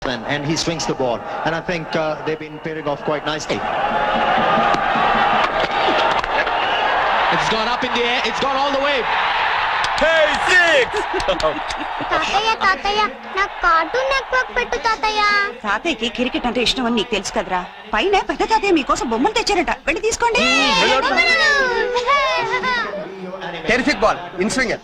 And he swings the ball, and I think they've been pairing off quite nicely. It's gone up in the air, it's gone all the way. Hey, six! తాతయ్య నాకు cartoon network పెట్టు తాతయ్య. తాతయ్యకి cricket అంటే ఇష్టం అని నీకు తెలుసు కదరా. పైన పెద్ద తాతయ్య మీకోసం బొమ్మలు తెచ్చారట, వెళ్ళి తీసుకోండి. Terrific ball inswinger.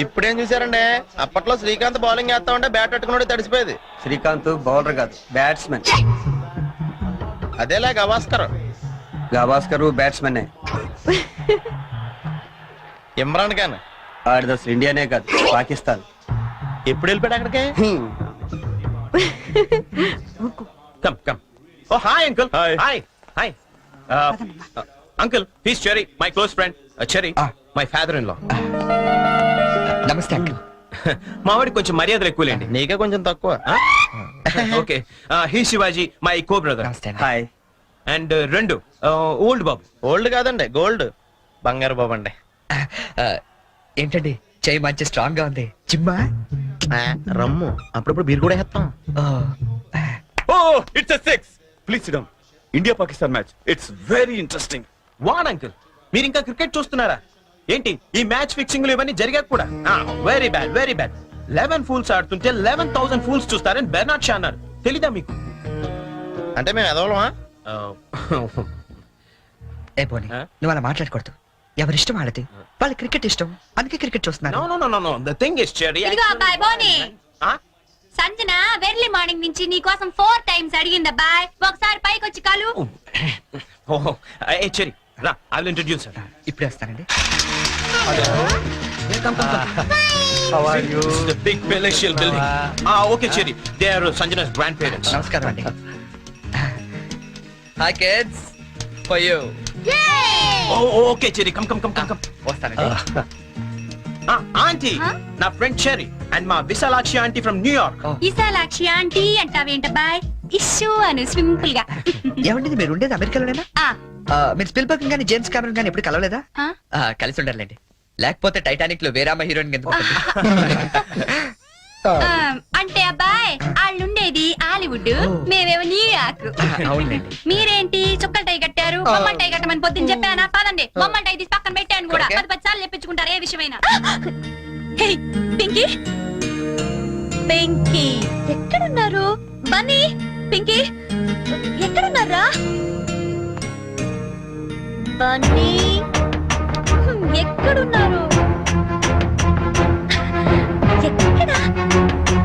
ఇప్పుడేం చూసారండి, అప్పట్లో శ్రీకాంత్ బౌలింగ్ వేస్తా ఉంటే బ్యాట్ పట్టుకున్నాడు తడిసిపోయేది. శ్రీకాంత్ బౌలర్ కాదు, బ్యాట్స్మెన్. అదేలా గవాస్కర్. గవాస్కర్ బ్యాట్స్మెన్. ఇమ్రాన్ ఖాన్ ఆడిది అసలు ఇండియానే కాదు, పాకిస్తాన్. ఎప్పుడు వెళ్ళిపోయాడు అక్కడికి? Come come. Oh hi uncle. Hi hi uncle. He's Cherry, my close friend. Cherry my father in law. Namaste uncle. మావాడికి కొంచెం మర్యాదలు ఎక్కువలేండి, నీకే కొంచెం తక్కువ. Okay, he Shivaji my co brother. Hi. And రెండు ఓల్డ్ బాబు. ఓల్డ్ కాదండి, గోల్డ్ బంగారు బాబు అండి. ఏంటండి చెయ్యి మంచి స్ట్రాంగ్ గా ఉంది. జిమ్మా రమ్ము అప్పుడప్పుడు బీర్ కూడా వేస్తాం. Oh, it's a six. Please sit down. India-Pakistan match. It's very interesting. వాన్ అంకుల్, మీరు ఇంకా క్రికెట్ చూస్తున్నారా ఏంటి? ఈ మ్యాచ్ ఫిక్సింగ్లు ఇవన్నీ జరిగాక కూడా very bad, very bad. 11 fools ఆడుతుంటే 11,000 ఫూల్స్ చూస్తారని బెర్నార్డ్ షా అన్నారు. తెలీదా మీకు? అంటే మేము ఎదవలమా? ఏ పోనీ, నువ్వు అలా మాట్లాడకూడదు. ఎవరిష్టం ఆడది, వాళ్ళ క్రికెట్ ఇష్టం, అందుకే క్రికెట్ చూస్తున్నారు. No, no, no, no, no. The thing is, Cherry. ఇదిగో అబ్బాయి బోని, సంజన వెర్లీ మార్నింగ్ నుంచి నీ కోసం 4 times అడిగింది అబ్బాయి. ఒకసారి పైకి వచ్చి కాలు. Oh, hey, Cherry. Ra, I will introduce her. ఇప్పుడే వస్తానండి. How are you? This is the big palatial building. Okay, Cherry. They are Sanjana's grandparents. నమస్కారం అండి. Hi kids, for you. Oh, okay, Cherry. Come. వస్తానండి. Auntie, నా friend Cherry and మా Vishalakshi auntie from New York. Vishalakshi auntie అంటావేంటబ్బాయ్? Issue అను simple గా. ఏమండి మీరు ఉండేది అమెరికాలోనేనా? మీరు స్పిల్బర్గ్ గానీ జేమ్స్ కెమెరన్ గానీ ఎప్పుడు కలవలేదా? కలిసి ఉండాలండి, లేకపోతే టైటానిక్ లో వేరామ హీరోయిన్ ఎందుకు? అంటే అబ్బాయి వాళ్ళుండేది హాలీవుడ్, మేమేమో న్యూయార్క్. అవునండి. మీరేంటి చుక్కల టై కట్టారు? బొమ్మల టై కట్టమని పొద్దున్న చెప్పానా? పదండి, బొమ్మల టై తీసి పక్కన పెట్టాను కూడా. 10 సార్లు చెప్పించుకుంటారు ఏ విషయమైనా. హే పింకీ, పింకీ ఎక్కడున్నారు? బన్నీ, పింకీ ఎక్కడున్నారా? బన్నీ ఎక్కడున్నారు? ఎక్కడా?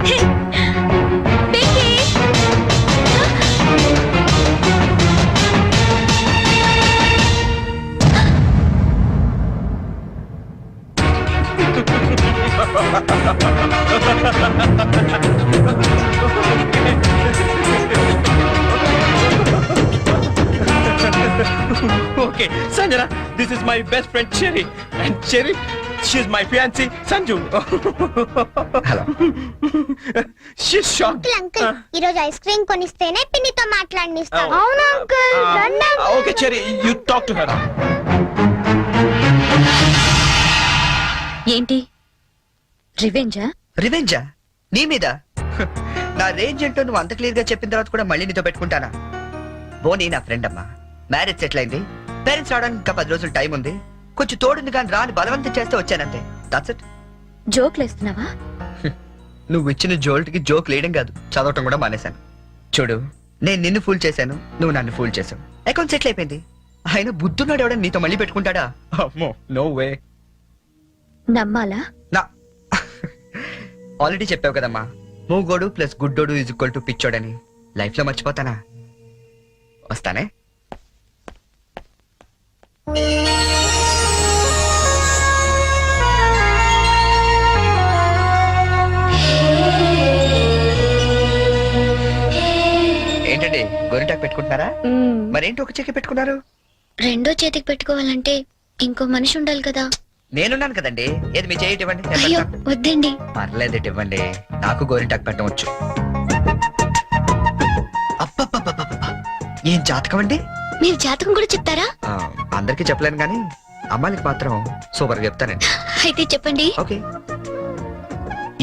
హే, Pinky. Okay, Sanjana, this is my best friend Cherry. And Cherry, she's my fiancée, Sanju. Hello. She's shocked. Uncle ఈ రోజు ఐస్ క్రీమ్ కొనిస్తేనే పిన్నితో మాట్లాడనిస్తాను. అవును uncle. Okay, Cherry, you talk to her. ఏంటి రివెంజా? రివెంజా నీ మీద? నా రేంజ్ ఏంటో నువ్వు అంత క్లియర్ గా చెప్పిన తర్వాత కూడా మళ్ళీ నీతో పెట్టుకుంటానా? బోనీ నా ఫ్రెండ్ అమ్మా, మ్యారేజ్ సెటిల్ అయింది, పేరెంట్స్ రావడానికి ఇంకా 10 రోజులు టైం ఉంది, కొంచెం తోడుంది కానీ రాని బలవంతం చేస్తే వచ్చానంతే. That's it. జోక్లు వేస్తున్నావా? నువ్వు ఇచ్చిన జోల్ట్ కి జోక్ లేయడం కాదు, చదవటం కూడా మానేశాను. చూడు, నేను నిన్ను ఫూల్ చేశాను, నువ్వు నన్ను ఫూల్ చేశావు, అకౌంట్ సెటిల్ అయిపోయింది. ఆయన బుద్ధున్నాడు ఎవడని నీతో మళ్ళీ పెట్టుకుంటాడా? అమ్మో, నో వే. నమ్మాలా? నా ఆల్రెడీ చెప్పావు కదమ్మా, మూగోడు ప్లస్ గుడ్డోడు ఈజ్ ఈక్వల్ టు పిచ్చోడని. లైఫ్ లో మర్చిపోతానా? వస్తానే. ఏంటండి గోరింటాకు పెట్టుకుంటున్నారా? మరేంటి ఒక చేతికి పెట్టుకున్నారు? రెండో చేతికి పెట్టుకోవాలంటే ఇంకో మనిషి ఉండాలి కదా. నేనున్నాను కదండి. ఏది మీ చేయి ఇవ్వండి. అయ్యో వద్దండి. పర్లేదు, ఇవ్వండి. నాకు గోరింటాకు పెట్టవచ్చు. అబ్బబ్బబ్బబ్బబ్బ, ఏం జాతకం అండి? మీరు జాతకం కూడా చెప్తారా? అందరికీ చెప్పలేను కానీ అమ్మాయికి మాత్రం సూపర్ గా చెప్తానండి. అయితే చెప్పండి. ఓకే,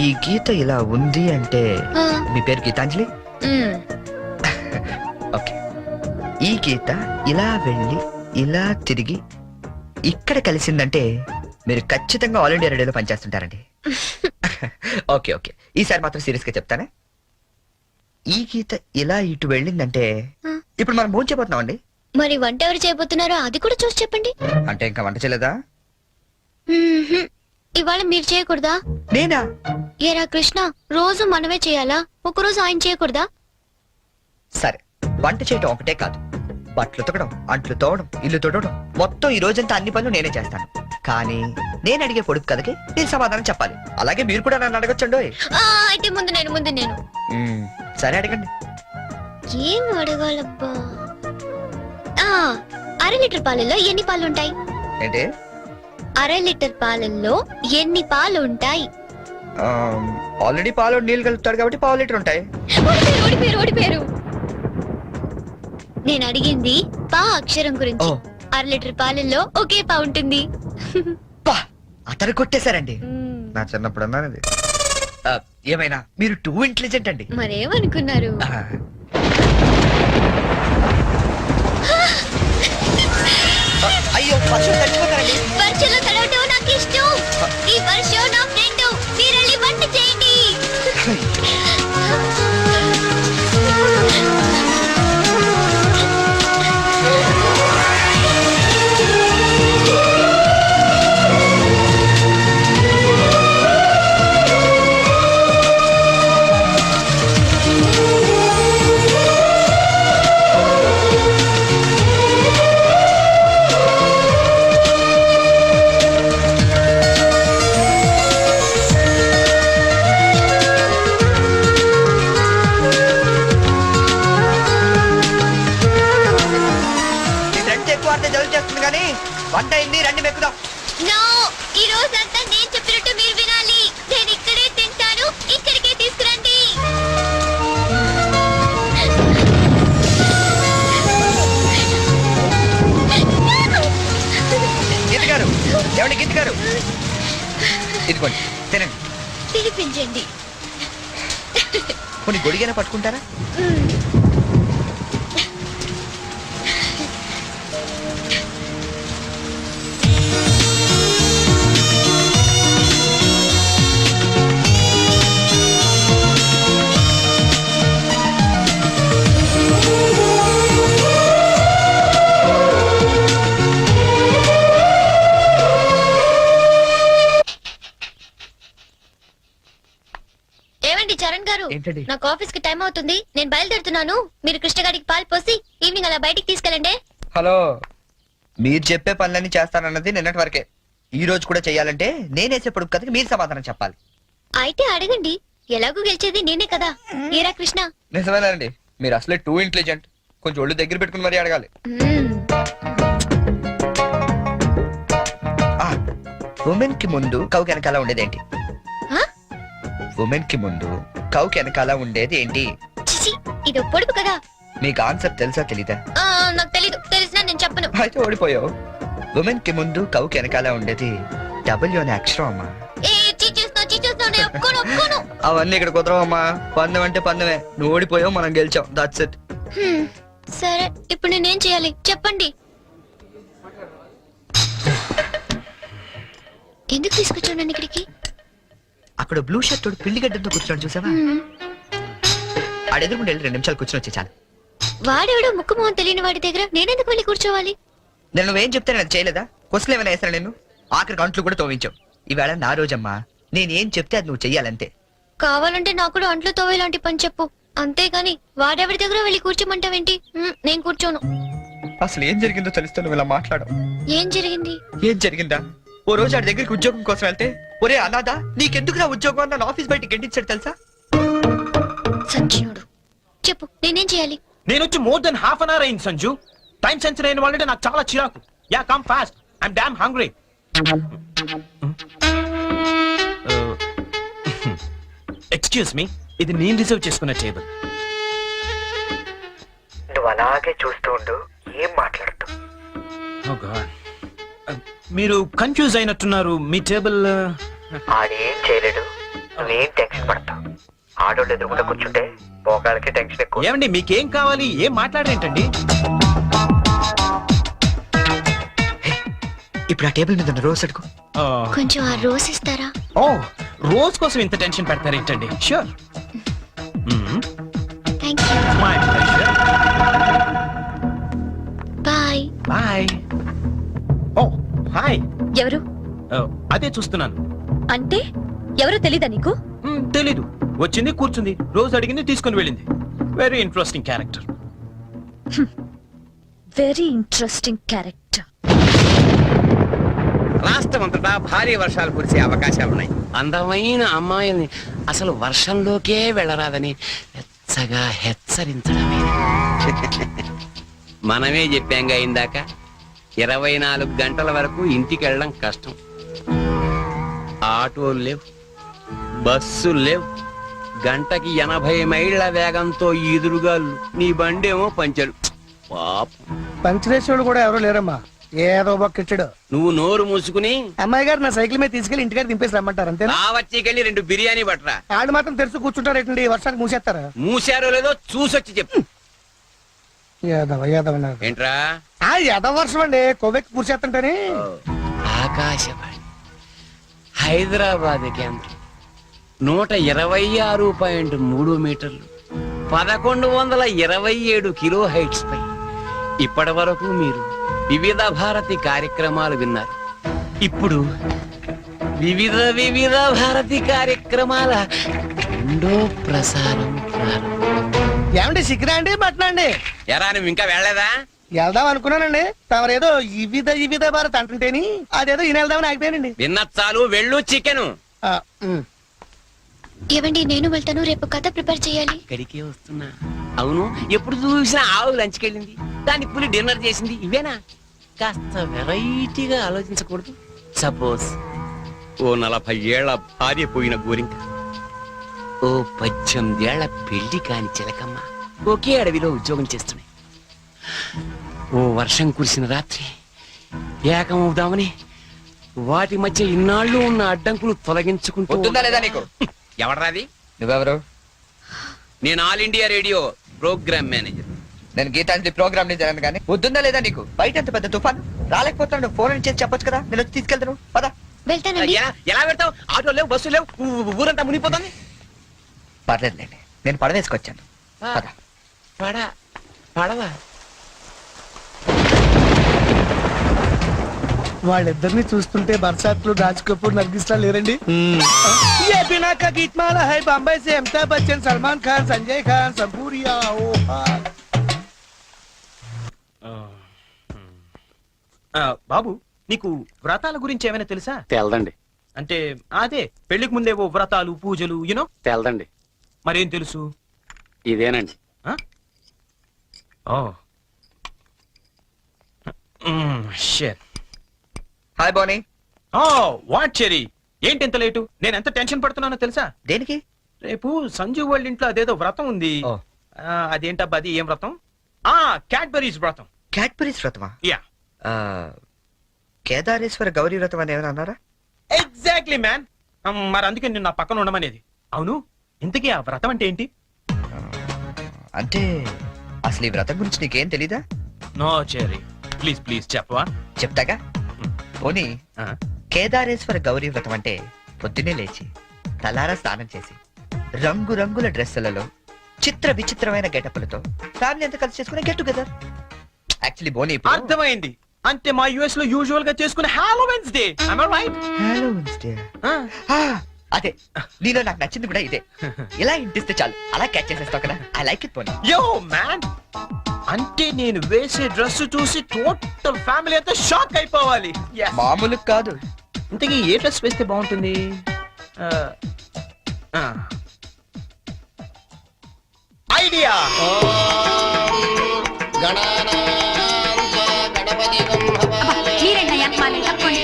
ఈ గీత ఇలా ఉంది అంటే మీ పేరు గీతాంజలి, ఓకే, ఈ గీత ఇలా వెళ్ళి ఇలా తిరిగి ఇక్కడ కలిసిందంటే మీరు ఖచ్చితంగా ఆల్ ఇండియా రేడియోలో పనిచేస్తుంటారండి. ఓకే ఓకే, ఈసారి మాత్రం సీరియస్ గా చెప్తానే. ఈ గీత ఇలా ఇటు వెళ్ళిందంటే ఇప్పుడు మనం భోజనం చేయబోతున్నాం అండి. మరి వంట ఎవరు చేయబోతున్నారో అది కూడా చూసి చెప్పండి. అంటే ఇంకా వంట చేయలేదా? మ్మ్హ్మ్. ఇవాళ మీరు చేయకూడదా? నేనా? ఏరా కృష్ణ, రోజు మనమే చేయాలా? ఒకరోజు ఆయన చేయకూడదా? సరే, వంట చేయటం ఒకటే కాదు, బట్టలు ఉతకడం, అంట్లు తోవడం, ఇల్లు తొడవడం, మొత్తం ఈ రోజంతా అన్ని పనులు నేనే చేస్తాను. కానీ నేను అడిగే పొడుపు కథకి మీరు సమాధానం చెప్పాలి. అలాగే మీరు కూడా నన్ను అడగొచ్చండోయ్. అయితే ముందు నేను సరే అడగండి. ఏం అడగాలబ్బా? అర లీటర్ పాలల్లో ఎన్ని పాలు ఉంటాయి? ఏంటి? అర లీటర్ పాలల్లో ఎన్ని పాలు ఉంటాయి? ఆల్రెడీ పాలు నీళ్ళు కలుపుతాడు కాబట్టి పావు లీటర్ ఉంటాయి. ఓడిపోయారు. నేను అడిగింది పా అక్షరం గురించి. ఓ. అర లీటర్ పాలల్లో ఒకే పా ఉంటుంది. పా, అతను కొట్టేశారండి. నా చిన్నప్పుడు అన్నానది. ఏమైనా మీరు టూ ఇంటెలిజెంట్ అండి. మరేమనుకున్నారు? అయ్యో, వర్షం తడిచిపోతారండి. వర్షంలో తడవటం నాకు ఇష్టం. ఈ వర్షం నా ఫ్రెండ్. మీరెళ్ళి వంట చేయండి. మీ ఫ్రెండ్స్ ఎక్కువ అర్థం జలుబు చేస్తుంది కానీ వంట అయింది, రండి మెక్కుదాం. నో, ఈ రోజంతా నేను చెప్పినట్టు మీరు వినాలి. నేను ఇక్కడే తింటాను, ఇక్కడికే తీసుకురండి. గీత గారు, ఎవరి గీత గారు, ఇదిగోండి తినండి. తినిపించండి. కొన్ని గొడిగైనా పట్టుకుంటారా? ఏమండి చరణ్ గారు, ఏంటండి? నాకు ఆఫీస్ కి టైం అవుతుంది. నేను బయలుదేరుతున్నాను. మీరు కృష్ణగాడికి పాలు పోసి ఈవినింగ్ అలా బయటికి తీసుకెళ్ళండి. హలో, మీరు చెప్పే పనులన్నీ చేస్తానన్నది నిన్నటి వరకే. ఈ రోజు కూడా చెయ్యాలంటే నేనేసే పొడుపు కథకి మీరు సమాధానం చెప్పాలి. అయితే అడగండి. ఎలాగూ గెలిచేది నేనే కదా. ఏరా కృష్ణ? నిజమేనండి, మీరు అసలే టూ ఇంటెలిజెంట్. కొంచెం ఒళ్ళు దగ్గర పెట్టుకుని మరీ అడగాలి. ఉమెన్ కి ముందు కౌ వెనకాల ఉండేదేంటి? ఉమెన్ కి ముందు కౌ వెనకాల ఉండేది ఏంటి? చిచి, ఇది పొడుపు కదా. మీకు ఆన్సర్ తెలుసా తెలీదా? నాకు తెలీదు. తెలిసినా నేను చెప్పను. అయితే ఓడిపోయావు. ఉమెన్ కి ముందు కౌ వెనకాల ఉండేది డబ్ల్యూ అనే అక్షరం అమ్మా. ఏ చీచేస్తున్నావు, నేను ఒప్పుకోను. అవన్నీ ఇక్కడ కుదరవమ్మా. పందెం అంటే పందెమే. నువ్వు ఓడిపోయావు, మనం గెలిచాం. That's it. సరే, ఇప్పుడు నేనేం చేయాలి చెప్పండి. ఎందుకు తీసుకొచ్చాను నన్ను ఇక్కడికి? అక్కడ బ్లూ షర్ట్ తోడు పిల్లిగడ్డంతో కూర్చోండి, చూసావా? ఆడెదురుకుంటే 2 నిమిషాలు కూర్చొని వచ్చి చాలు. వాడెవడో ముక్కు మొహం తెలియని వాడి దగ్గర నేనెందుకు వెళ్ళి కూర్చోవాలి? నేను నువ్వేం చెప్తే నేను చేయలేదా? క్వశ్చన్ ఏమైనా వేసాను నేను? ఆఖరికి అంట్లు కూడా తోవించావు. ఈవేళ నా రోజమ్మా. నేనేం చెప్తే అది నువ్వు చెయ్యాలంతే. కావాలంటే నాకు కూడా అంట్లు తోవేలాంటి పని చెప్పు. అంతేగాని వాడెవడి దగ్గర వెళ్ళి కూర్చోమంటావేంటి? నేను కూర్చోను. అసలు ఏం జరిగిందో తెలుస్తే నువ్వు ఇలా మాట్లాడవు. ఏం జరిగింది? ఏం జరిగిందా? ఓ రోజు ఆడి దగ్గరికి ఉద్యోగం కోసం వెళ్తే, ఒరే అనాథా, నీకెందుకు నా ఉద్యోగం అన్న ఆఫీస్ బయటికి గెంటించాడు తెలుసా? సంజయుడు, చెప్పు నేనేం చేయాలి? నేను వచ్చి more than half an hour అయింది సంజు. టైం సెన్స్ అయిన వాళ్ళంటే నాకు చాలా చిరాకు. Yeah, come fast, I'm damn hungry. Excuse me, ఇది నేను రిజర్వ్ చేసుకున్న టేబుల్. నువ్వు అలాగే చూస్తూ ఉండు, ఏం మాట్లాడుతూ. Oh God. మీరు కన్ఫ్యూజ్ అయినట్టున్నారు. మీ టేబుల్ ఆడేం చేయలేడు, నువ్వేం టెన్షన్ పడతావు. ఆడోళ్ళు ఎదురుకుండా కూర్చుంటే పోకాళ్ళకి టెన్షన్ ఎక్కువ. ఏమండి మీకేం కావాలి, ఏం మాట్లాడరేంటండి? ఇప్పుడు ఆ టేబుల్ మీద ఉన్న రోజ్ అడుగు. కొంచెం ఆ రోజ్ ఇస్తారా? ఓ రోజు కోసం ఇంత టెన్షన్ పెడతారేంటండి? Sure. Thank you. My pleasure. Bye. Bye. ఓ హాయ్. ఎవరు అదే చూస్తున్నాను. అంటే ఎవరు తెలీదా నీకు? తెలీదు. వచ్చింది, కూర్చుంది, రోజు అడిగింది, తీసుకుని వెళ్ళింది. Very interesting character. Very interesting character. రాష్ట్రం అంతటా భారీ వర్షాలు కురిసే అవకాశాలున్నాయి. అందమైన అమ్మాయిల్ని అసలు వర్షంలోకే వెళ్ళరాదని వెచ్చగా హెచ్చరించడమే. మనమే చెప్పాంగా ఇందాక, 24 గంటల వరకు ఇంటికి వెళ్ళడం కష్టం. ఆటోలు లేవు, బస్సులు లేవు, గంటకి 80 మైళ్ళ వేగంతో ఎదురుగాలు, నీ బండేమో పంచరు. పాపం, పంచరేశ్వరుడు కూడా ఎవరో లేరమ్మా, ఏదో బొక్కిచ్చాడు. నువ్వు నోరు మూసుకుని అమ్మాయి గారు నా సైకిల్ మీద తీసుకెళ్లి ఇంటికాడ దింపేసి రమ్మంటారు అంతేనా? వచ్చి 2 బిర్యానీ పట్టరా. ఆడు మాత్రం తెరుచు కూర్చుంటారు ఏంటండి, వర్షానికి మూసేస్తారా? మూసారో లేదో చూసొచ్చి చెప్పు. యాదవ యాదవ ఏంట్రా? యాదవ వర్షం అండి, కొవ్వెక్కి కూర్చేస్తుంటేనే. ఆకాశవాణి హైదరాబాద్ కేంద్రం 126.3 మీటర్లు, 1127 కిలో హైట్స్ పై ఇప్పటి వరకు మీరు వివిధ భారతి కార్యక్రమాలు విన్నారు. ఇప్పుడు వివిధ భారతి కార్యక్రమాల రెండో ప్రసారం ప్రారంభం. ఏమండి సిగ్గురా అండి మటనా అండి? ఎరా నువ్వు ఇంకా వెళ్ళలేదా? వెళ్దాం అనుకున్నానండి, తమరేదో వివిధ భారత్ అంటుంటేని అదేదో ఈయన వెళ్దామని ఆగిపోయానండి. విన్న చాలు, వెళ్ళు. చికెను ఏవండి, నేను వెళ్తాను. రేపు కథ ప్రిపేర్ చేయాలి. ఇక్కడికే వస్తున్నా. అవును, ఎప్పుడు చూసినా ఆవు లంచ్కి వెళ్ళింది, దాన్ని పులి డిన్నర్ చేసింది, ఇవేనా? కాస్త వెరైటీగా ఆలోచించకూడదు? సపోజ్ ఓ 40 ఏళ్ల భార్య పోయిన గోరింక, ఓ 18 ఏళ్ల పెళ్లి కాని చిలకమ్మ ఒకే అడవిలో ఉద్యోగం చేస్తున్నాయి. ఓ వర్షం కురిసిన రాత్రి ఏకమవుదామని వాటి మధ్య ఇన్నాళ్ళు ఉన్న అడ్డంకులు తొలగించుకుంటూ. పొద్దుందా లేదా నీకు? ఎవడరాది? నువ్వెవరు? నేను All India Radio programme manager. నేను గీతాంజలి ప్రోగ్రామ్ ని జరగను కానీ వద్దుందా లేదా నీకు? బయట ఎంత పెద్ద తుఫాను, రాలేకపోతున్నాడు, ఫోన్ అని చేసి చెప్పొచ్చు కదా, నేను వచ్చి తీసుకెళ్తాను. పదా. వెళ్తానండి. ఎలా పెడతావు? ఆటో లేవు, బస్సు లేవు, ఊరంతా మునిగిపోతుంది. పర్లేదులేండి, నేను పడవేసుకొచ్చాను. పదా. పడవా? వాళ్ళిద్దరిని చూస్తుంటే బర్సాత్లు, రాజ్ కపూర్, నర్గిస్లా లేరండి? ये बिना का गीतमाला है बॉम्बे से अमिताभ बच्चन, सलमान खान, संजय खान, संपूरिया। బాబు, నీకు వ్రతాల గురించి ఏమైనా తెలుసా? తెల్దండి. అంటే అదే పెళ్లికి ముందేవో వ్రతాలు, పూజలు, యూనో. తెల్దండి. మరేం తెలుసు? ఇదేనండి. హాయ్ బోనీ. వాట్ చెరీ, ఏంటి ఎంత లేటు? నేను ఎంత టెన్షన్ పడుతున్నానో తెలుసా? దేనికి? రేపు సంజు వాళ్ళ ఇంట్లో అదేదో వ్రతం ఉంది. ఓ. అదేంటబ్బా, అది ఏం వ్రతం? క్యాడ్బరీస్ వ్రతం. క్యాడ్బరీస్ వ్రతమా? యా, కేదారేశ్వర గౌరీ వ్రతం అని ఏమైనా అన్నారా? Exactly man. మరి అందుకే నేను నా పక్కన ఉండమనేది. అవును, ఇంతకీ ఆ వ్రతం అంటే ఏంటి? అంటే అసలు ఈ వ్రతం గురించి నీకేం తెలీదా? నో చెరీ, ప్లీజ్ ప్లీజ్ చెప్పవా? చెప్తాగా. పోనీ కేదారేశ్వర గౌరీ వ్రతం అంటే పొద్దున్నే లేచి తలారా స్నానం చేసి రంగురంగుల డ్రెస్సులలో చిత్ర విచిత్రమైన గెటప్పులతో ఫ్యామిలీ అంతా కలిసి చేసుకునే గెట్ టుగెదర్. యాక్చువల్లీ బోనీ అర్థమైంది. అంటే మా యుఎస్ లో యూజువల్ గా చేసుకునే హాలోవెన్స్ డే. Am I right? అదే నీలో నాకు నచ్చింది కూడా ఇదే. ఇలా ఇంటిస్తే చాలు, అలా క్యాచ్ చేసేస్తావు కదా. ఐ లైక్ ఇట్ పోనీ. యో మ్యాన్, అంటే నేను వేసే డ్రెస్ చూసి టోటల్ ఫ్యామిలీ అంతా షాక్ అయిపోవాలి. Yes. మామూలు కాదు. ఇంతకీ ఏ డ్రెస్ వేస్తే బాగుంటుంది? ఐడియా. మీరేంటా ఎంతమాలి? తప్పండి.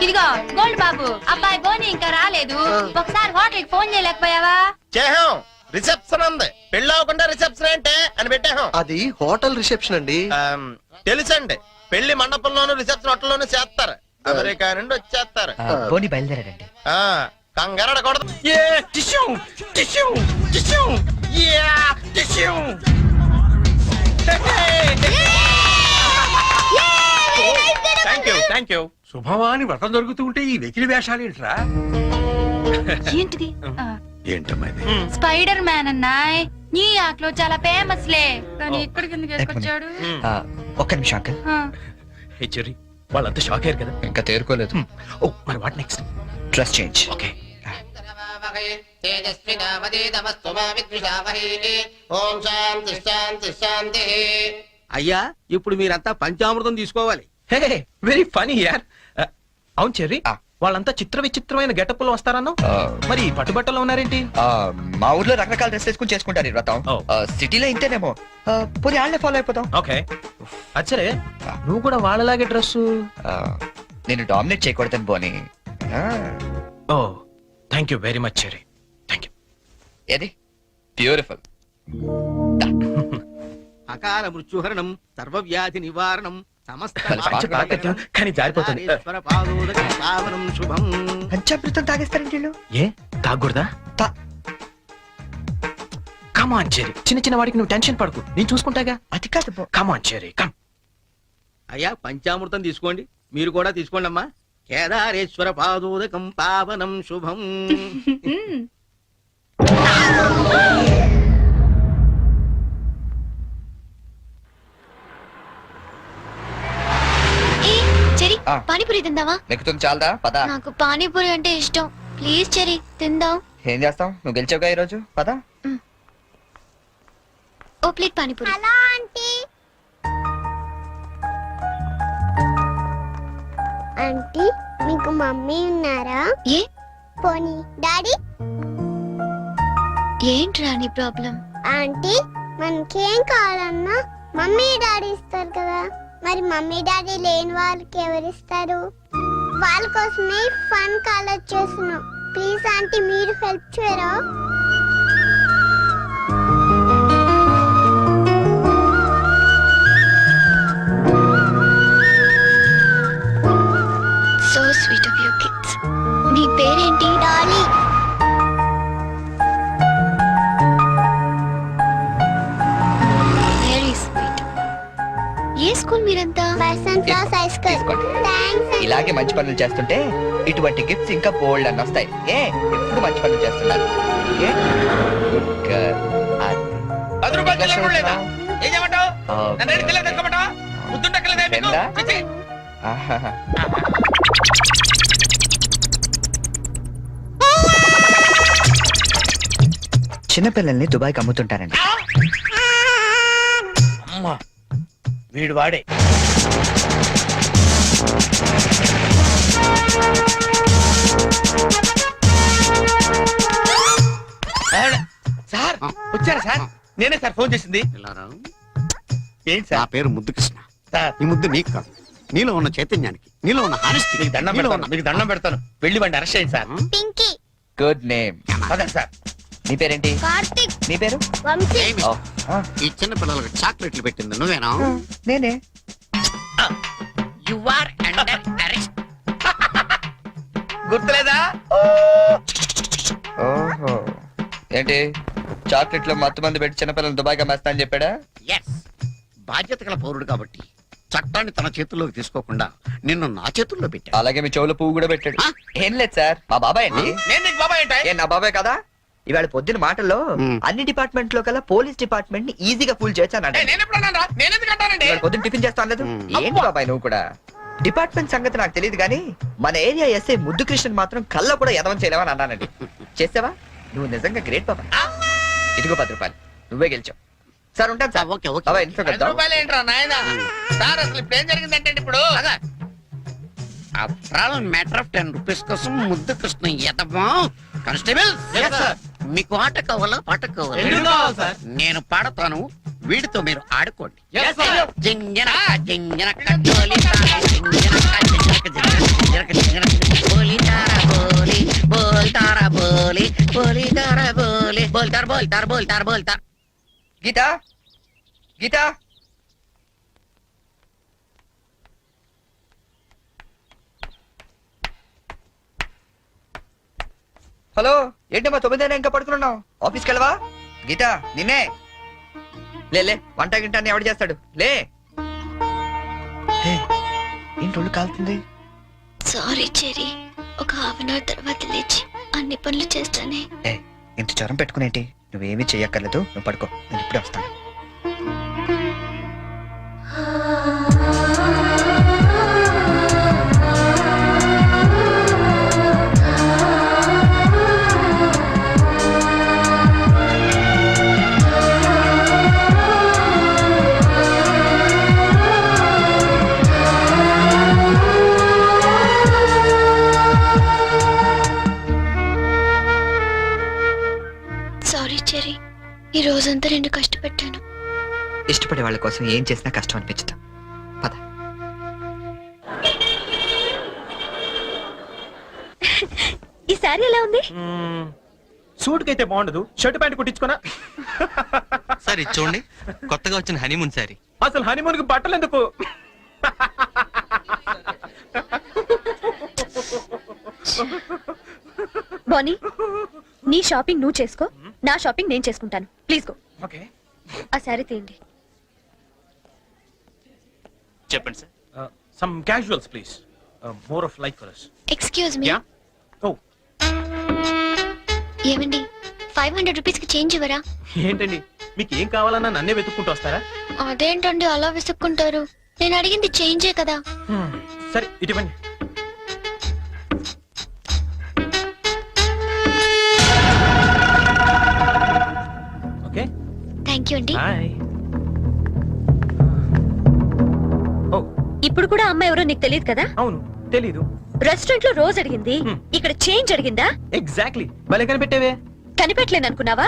ఇదిగో గోల్డ్ బాబు, అబ్బాయి బోని ఇంకా రాలేదు. ఒకసారి హోటల్ కి ఫోన్ చేయలేకపోయావా? చేహాం, రిసెప్షన్ ఉంది. పెళ్ళి అవ్వకుండా రిసెప్షన్ అంటే అని పెట్టాం. అది హోటల్ రిసెప్షన్ అండి. తెలుసండి, పెళ్లి మండపంలోను రిసెప్షన్ హోటల్లోనూ చేస్తారు అమెరికా నుండి వచ్చేస్తారు బోని బయలుదేరాడండి. ఆ కంగారడకూడదు. Thank you. శుభమాని వ్రతం జరుగుతూ ఉంటే ఈ వెకిలి వేషాలు ఏంట్రా? ఏంటిది ఏంటమ్మా ఇది? స్పైడర్ మ్యాన్ అన్నాయ్ న్యూయార్క్ లో చాలా ఫేమస్ లే కానీ ఇక్కడికి ఎందుకు వేసుకొచ్చాడు ఒక్క నిమిషం అంకల్. హే చెర్రీ, వాళ్ళంతా షాక్ అయ్యారు కదా. ఇంకా తేరుకోలేదు. ఓ మరి what next? Dress change. Okay. ఓం శాంతి శాంతి శాంతి. అయ్యా ఇప్పుడు మీరంతా పంచామృతం తీసుకోవాలి. హే వెరీ ఫనీ యార్. అవును చెర్రీ, ఆ. వాళ్ళంతా చిత్ర విచిత్రమైన గెటప్ లో వస్తారన్నావు, మరి పట్టుబట్టలో ఉన్నారేంటి? మా ఊర్లో రకరకాల డ్రెస్ వేసుకుని చేసుకుంటారు ఈ వ్రతం. ఓ. సిటీలో ఇంతేనేమో. పోనీ వాళ్ళే ఫాలో అయిపోతాం. ఓకే అచ్చరే, నువ్వు కూడా వాళ్ళలాగే డ్రెస్సు. నేను డామినేట్ చేయకూడదని బోని. ఓ thank you very much Cherry, thank you. ఏది బ్యూటిఫుల్. అకాల మృత్యుహరణం సర్వవ్యాధి నివారణం సమస్త కానీ జారిపోతుంది. పావనం శుభం. పంచామృతం తాగేస్తారండి వీళ్ళు. ఏ తాగకూడదా? తా- కమాన్ చెర్రీ, చిన్న చిన్న వాడికి నువ్వు టెన్షన్ పడకు, నేను చూసుకుంటాగా. అది కాదు బో. కమాన్ చెర్రీ కమ్. అయ్యా పంచామృతం తీసుకోండి, మీరు కూడా తీసుకోండి అమ్మా. కేదారేశ్వర పాదోదకం పావనం శుభం. ఏ చెరి ఆ. పానీపూరి తిందావా? నెక్కుతుంది చాలదా? పద. నాకు పానీపూరి అంటే ఇష్టం. ప్లీజ్ చెరి తిందాం. ఏం చేస్తాం, నువ్వు గెలిచావుగా ఈ రోజు. పద. ఓ ప్లేట్ పానీపూరి. ఆంటీ మీకు మమ్మీ ఉన్నారా? ఏ పోనీ డాడీ? ఏంట్రా నీ ప్రాబ్లం? ఆంటీ మనకేం కావాలన్నా మమ్మీ డాడీ ఇస్తారు కదా, మరి మమ్మీ డాడీ లేని వాళ్ళకి ఎవరిస్తారు? వాళ్ళ కోసమే ఫన్ కాలేజ్ చేస్తున్నాం. ప్లీజ్ ఆంటీ మీరు హెల్ప్ చేయరా? So sweet of your kids. నీ పేరేంటి? డాలీ. Very sweet. ఏ స్కూల్ మీరంతా? Person class high school. తీసుకోండి. థాంక్స్. ఇలాగే మంచి పనులు చేస్తుంటే ఇటువంటి గిఫ్ట్స్ ఇంకా బోల్డ్ అని వస్తాయి. ఎప్పుడు మంచి పనులు చేస్తున్నారు. ఏ? Good girl. అది. 10 రూపాయలు చిల్లర కూడా లేదా? ఆ, ఏం చేయమంటావు? ఓకే. నన్ను ఏడు చిల్లర తెచ్చుకోమంటావా? ముద్దుండక్కర్లేదా మీకు? పెందా? చిచ్చి. ఆహాహా. చిన్నపిల్లల్ని దుబాయ్కి అమ్ముతుంటారండి. అమ్మా వీడు వాడే. సార్ వచ్చారా సార్? నేనే సార్ ఫోన్ చేసింది. ఏంటి నా సార్? పేరు ముద్దు కృష్ణ. సార్ ఈ ముద్దు నీకు కాదు, నీలో ఉన్న చైతన్యానికి, నీలో ఉన్న హానెస్టీ. మీకు దండం పెడతాను, మీకు దండం పెడతాను. వెళ్ళి వాడిని అరెస్ట్ చేయండి సార్. పింకీ. Good name. పదండి సార్. నీ పేరేంటి? కార్తిక్. నీ పేరు? వంశీ. ఓ, ఆ, ఈ చిన్న పిల్లలకు చాక్లెట్లు పెట్టింది నువ్వేనా? నేనే. గుర్తులేదా? ఓహో, ఏంటి చాక్లెట్లు మత్తు మంది పెట్టి చిన్నపిల్లలు దుబాయ్కి అమ్మేస్తా అని చెప్పాడా? బాధ్యత గల పౌరుడు కాబట్టి చట్టాన్ని తన చేతుల్లోకి తీసుకోకుండా నిన్ను నా చేతుల్లో పెట్టా. అలాగే మీ చెవులో పువ్వు కూడా పెట్టాడు. ఏం లేదు సార్, మా బాబాయ్ అండి. నేను నీకు బాబాయ్ ఏంటి? ఏ నా బాబాయ్ కదా? ఇవాళ పొద్దున మాటల్లో మ్. అన్ని డిపార్ట్మెంట్ లో కల్లా పోలీస్ డిపార్ట్మెంట్ ని ఈజీగా ఫూల్ చేశానంట. నేను ఎప్పుడు అన్నాను రా? నేను ఎందుకు అంటానండి? ఇవాళ పొద్దున టిఫిన్ చేస్తా అనలేదు? మ్. ఏంటి బాబాయ్ నువ్వు కూడా? డిపార్ట్మెంట్ సంగతి నాకు తెలియదు కానీ మన ఏరియా ఎస్ఐ ముద్దు కృష్ణ మాత్రం కళ్ళ కూడా ఎదవం చేయలేవని అన్నానండి. చేసావా? నువ్వు నిజంగా గ్రేట్ బాబాయ్. ఇదిగో 10 రూపాయలు, నువ్వే గెలిచావు. సార్ ఉంటాను సార్. Okay, okay. బాబాయ్ ఇంట్లో 10 కలుద్దాం. రూపాయలు ఏంట్రా నాయనా? సార్ అసలు ఇప్పుడు ఏం జరిగిందంటే ఇప్పుడు మ్యాటర్ ఆఫ్ 10 రూపీస్ కోసం ముద్దు కృష్ణ ఎదమా. కానిస్టేబుల్ మీకు ఆట కావాలా పాట రెండు కావాలా? కావాలి సార్. నేను పాడతాను, వీడితో మీరు ఆడుకోండి. Yes, sir. జింజనక జింజనక డోలి తారా, జింజనక జింజనక జింజనక జింజనక బోలి తారా బోలి బోల్ తారా బోలి బోలి తారా బోలి బోల్తార్ బోల్తార్ బోల్తార్ బోల్తార్. గీత, గీత, హలో ఏంటమ్మా 9 ఇంకా పడుకున్నావు? ఆఫీస్కి వెళ్ళవా? గీత నిన్నే లే వంట గింట అని ఎవడు చేస్తాడు? లే హే, ఏంటి ఒళ్ళు కాలుతుంది? సారీ చెరీ, ఒక హాఫ్ అన్ అవర్ తర్వాత లేచి అన్ని పనులు చేస్తానే. ఏ ఇంత జ్వరం పెట్టుకునేంటి? నువ్వేమీ చెయ్యక్కర్లేదు, నువ్వు పడుకో, నేను ఇప్పుడే వస్తాను. సారీ చెరీ, ఈ రోజంతా నేను కష్టపెట్టాను. ఇష్టపడే వాళ్ళ కోసం ఏం చేసినా కష్టం అనిపించదు. పద. ఈ సారీ ఎలా ఉంది? సూట్ కైతే బాగుండదు, షర్ట్ ప్యాంట్ కుట్టించుకోనా? సార్ ఇది చూడండి, కొత్తగా వచ్చిన హనీమూన్ సారీ. అసలు హనీమూన్ కి బట్టలు ఎందుకు? బానీ, నీ షాపింగ్ నువ్వు చేసుకో, నా షాపింగ్ నేను చేసుకుంటాను. Please go. ఓకే, ఆ సారీ తీయండి. చెప్పండి sir. Some casuals please, more of like for us. Excuse me. Yeah. ఓ, ఏమండి 500 రూపీస్ కి చేంజ్ ఇవ్వరా? ఏంటండి మీకు ఏం కావాలన్నా నన్నే వెతుక్కుంటూ వస్తారా? అదేంటండి అలా విసుక్కుంటారు? నేను అడిగింది చేంజే కదా. సరే ఇటువంటి. ఓకే, థ్యాంక్ యూ అండి. బాయ్. ఓ ఇప్పుడు కూడా అమ్మాయి ఎవరో నీకు తెలియదు కదా? అవును, తెలీదు. రెస్టారెంట్ లో రోజు అడిగింది, ఇక్కడ చేంజ్ అడిగిందా? ఎగ్జాక్ట్లీ, భలే కనిపెట్టేవే. కనిపెట్టలేను అనుకున్నావా?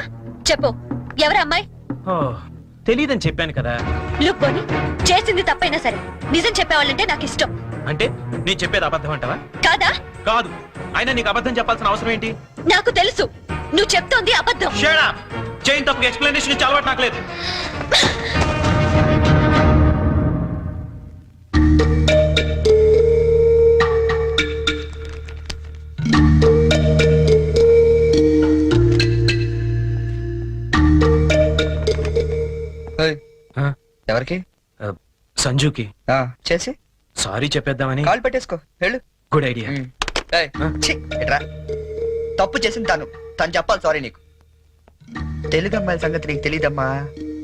చెప్పు, ఎవరు అమ్మాయి? ఓ, తెలీదని చెప్పాను కదా. లుక్ బోని, చేసింది తప్పైనా సరే నిజం చెప్పేవాళ్ళంటే నాకు ఇష్టం. అంటే నేను చెప్పేది అబద్ధం అంటావా? కాదా? కాదు, అయినా నీకు అబద్ధం చెప్పాల్సిన అవసరం ఏంటి? నాకు తెలుసు నువ్వు చెప్తోంది అబద్ధం. Shut up! చైన్ తప్పక ఎక్స్ప్లెనేషన్ ఇచ్చి అలవాటు నాకు లేదు. ఏయ్, ఎవరికి? సంజుకి చేసి సారీ చెప్పేద్దామని. కాల్ పెట్టేసుకో, వెళ్ళు. Good idea. ఏయ్, ఛీ, ఇట్రా. తప్పు చేసింది తను చెప్పాలి సారీ నీకు. తెలుగు అమ్మాయిల సంగతి నీకు తెలీదమ్మా.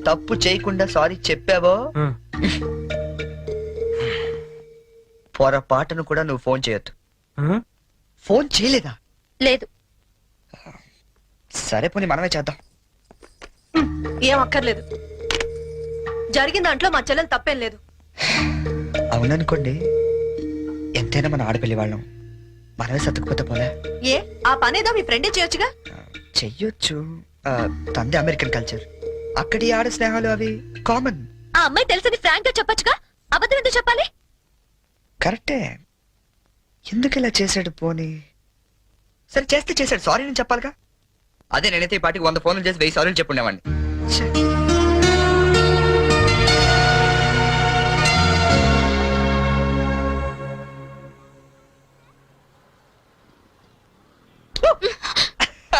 తప్పు చేయకుండా సారీ చెప్పావో పొరపాటును కూడా నువ్వు ఫోన్ చేయొద్దు. ఫోన్ చేయలేదా? లేదు. సరే పోనీ మనమే చేద్దాం. ఏం అక్కర్లేదు, జరిగిన దాంట్లో మా చెల్లెలు తప్పేం లేదు. అవుననుకోండి, ఎంతైనా మన ఆడపిల్లి వాళ్ళం, మనమే సర్దుకుపోతే పోలే. ఏ ఆ పనేదో మీ ఫ్రెండే చేయొచ్చుగా. చెయ్యొచ్చు, తంది అమెరికన్ కల్చర్, అక్కడి ఆడ స్నేహాలు అవి కామన్. ఆ అమ్మాయి తెలిసింది ఫ్రాంక్ గా చెప్పొచ్చుగా, అబద్ధం ఎందుకు చెప్పాలి? కరెక్టే, ఎందుకు ఇలా చేశాడు? పోనీ సరే చేస్తే చేశాడు, సారీ నేను చెప్పాలిగా. అదే నేనైతే ఈ పాటికి 100 ఫోన్లు చేసి 1000 సారీలు చెప్పుండేవాడిని.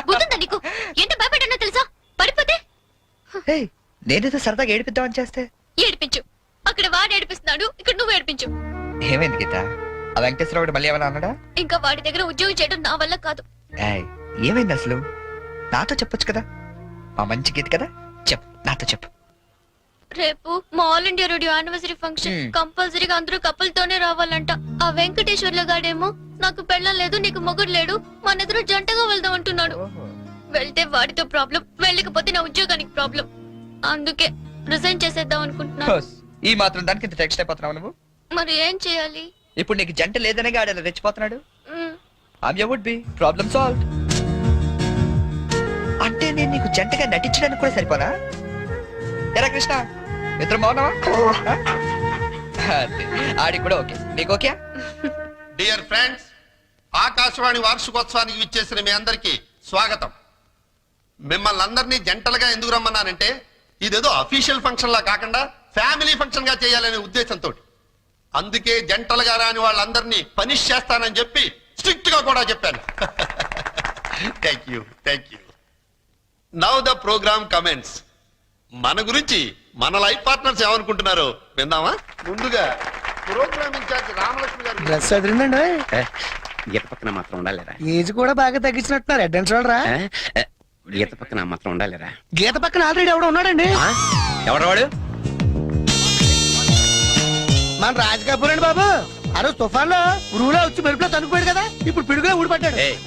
బుద్ధుందా నీకు? ఎంత భయపడ్డానో తెలుసా? పడిపోతే నేనేదో సరదాగా ఏడిపిద్దామని చేస్తే. ఏడిపించు. అక్కడ వాడు ఏడిపిస్తున్నాడు, ఇక్కడ నువ్వు ఏడిపించు. ఏమైంది గీత? ఆ వెంకటేశ్వరరావు మళ్ళీ ఏమైనా అన్నాడా? ఇంకా వాడి దగ్గర ఉద్యోగం చేయడం నా వల్ల కాదు. ఏమైంది అసలు? నాతో చెప్పొచ్చు కదా, మా మంచి గీత కదా. చెప్పు, నాతో చెప్పు. రేపు మా all India radio anniversary function, కంపల్సరీగా అందరూ కపుల్తోనే రావాలంట. ఆ వెంకటేశ్వర్ల గాడేమో నాకు పెళ్ళం లేదు, నీకు మొగుడు లేడు, మన ఇద్దరు జంటగా వెళ్దాం అంటున్నాడు. వెళ్తే వాడితో ప్రాబ్లం, వెళ్ళకపోతే నా ఉద్యోగానికి ప్రాబ్లం. అందుకే రిజైన్ చేసేద్దాం అనుకుంటున్నాను. ఈ మాత్రం దానికి ఇంత టెక్స్ట్ అయిపోతున్నావు నువ్వు? మరి ఏం చేయాలి? ఇప్పుడు నీకు జంట లేదనే గాడలా రెచ్చిపోతున్నాడు. I'm would be problem solve. అంటే నేను నీకు జంటగా నటించడానికి కూడా సరిపోనా? ఎరా కృష్ణ, ఇద్దరు బాగున్నావా? ఆడికి కూడా ఓకే, నీకు ఓకే? డియర్ ఫ్రెండ్స్, ఆకాశవాణి వార్షికోత్సవానికి విచ్చేసిన మీ అందరికీ స్వాగతం. మిమ్మల్ని అందరినీ జంటలుగా ఎందుకు రమ్మన్నానంటే, ఇదేదో అఫీషియల్ ఫంక్షన్ లా కాకుండా ఫ్యామిలీ ఫంక్షన్ గా చేయాలనే ఉద్దేశంతో. అందుకే జంటలుగా రాని వాళ్ళందరినీ పనిష్ చేస్తానని చెప్పి స్ట్రిక్ట్ గా కూడా చెప్పాను. Thank you now the programme comments. మన గురించి మన లైఫ్ పార్ట్నర్స్ ఏమనుకుంటున్నారో విందామా? ముందుగా ప్రోగ్రామ్ ఇన్ఛార్జ్ రామలక్ష్మి గారు. డ్రెస్ అదిరిందండి. గీత పక్కన మాత్రం ఉండాలిరా. ఏజ్ కూడా బాగా తగ్గించినట్టున్నారు. అడ్వాన్స్ చూడరా. గీత పక్కన మాత్రం ఉండాలిరా. గీత పక్కన ఆల్రెడీ ఎవడో ఉన్నాడండి. ఎవడు వాడు? మన రాజ్ కపూర్ అండి బాబు. ఆ రోజు తుఫాన్ లో ఉరువులో వచ్చి మెరుపులో తనుకుపోయాడు కదా, ఇప్పుడు పిడుగులో ఊడిపడ్డాడు. ఏయ్,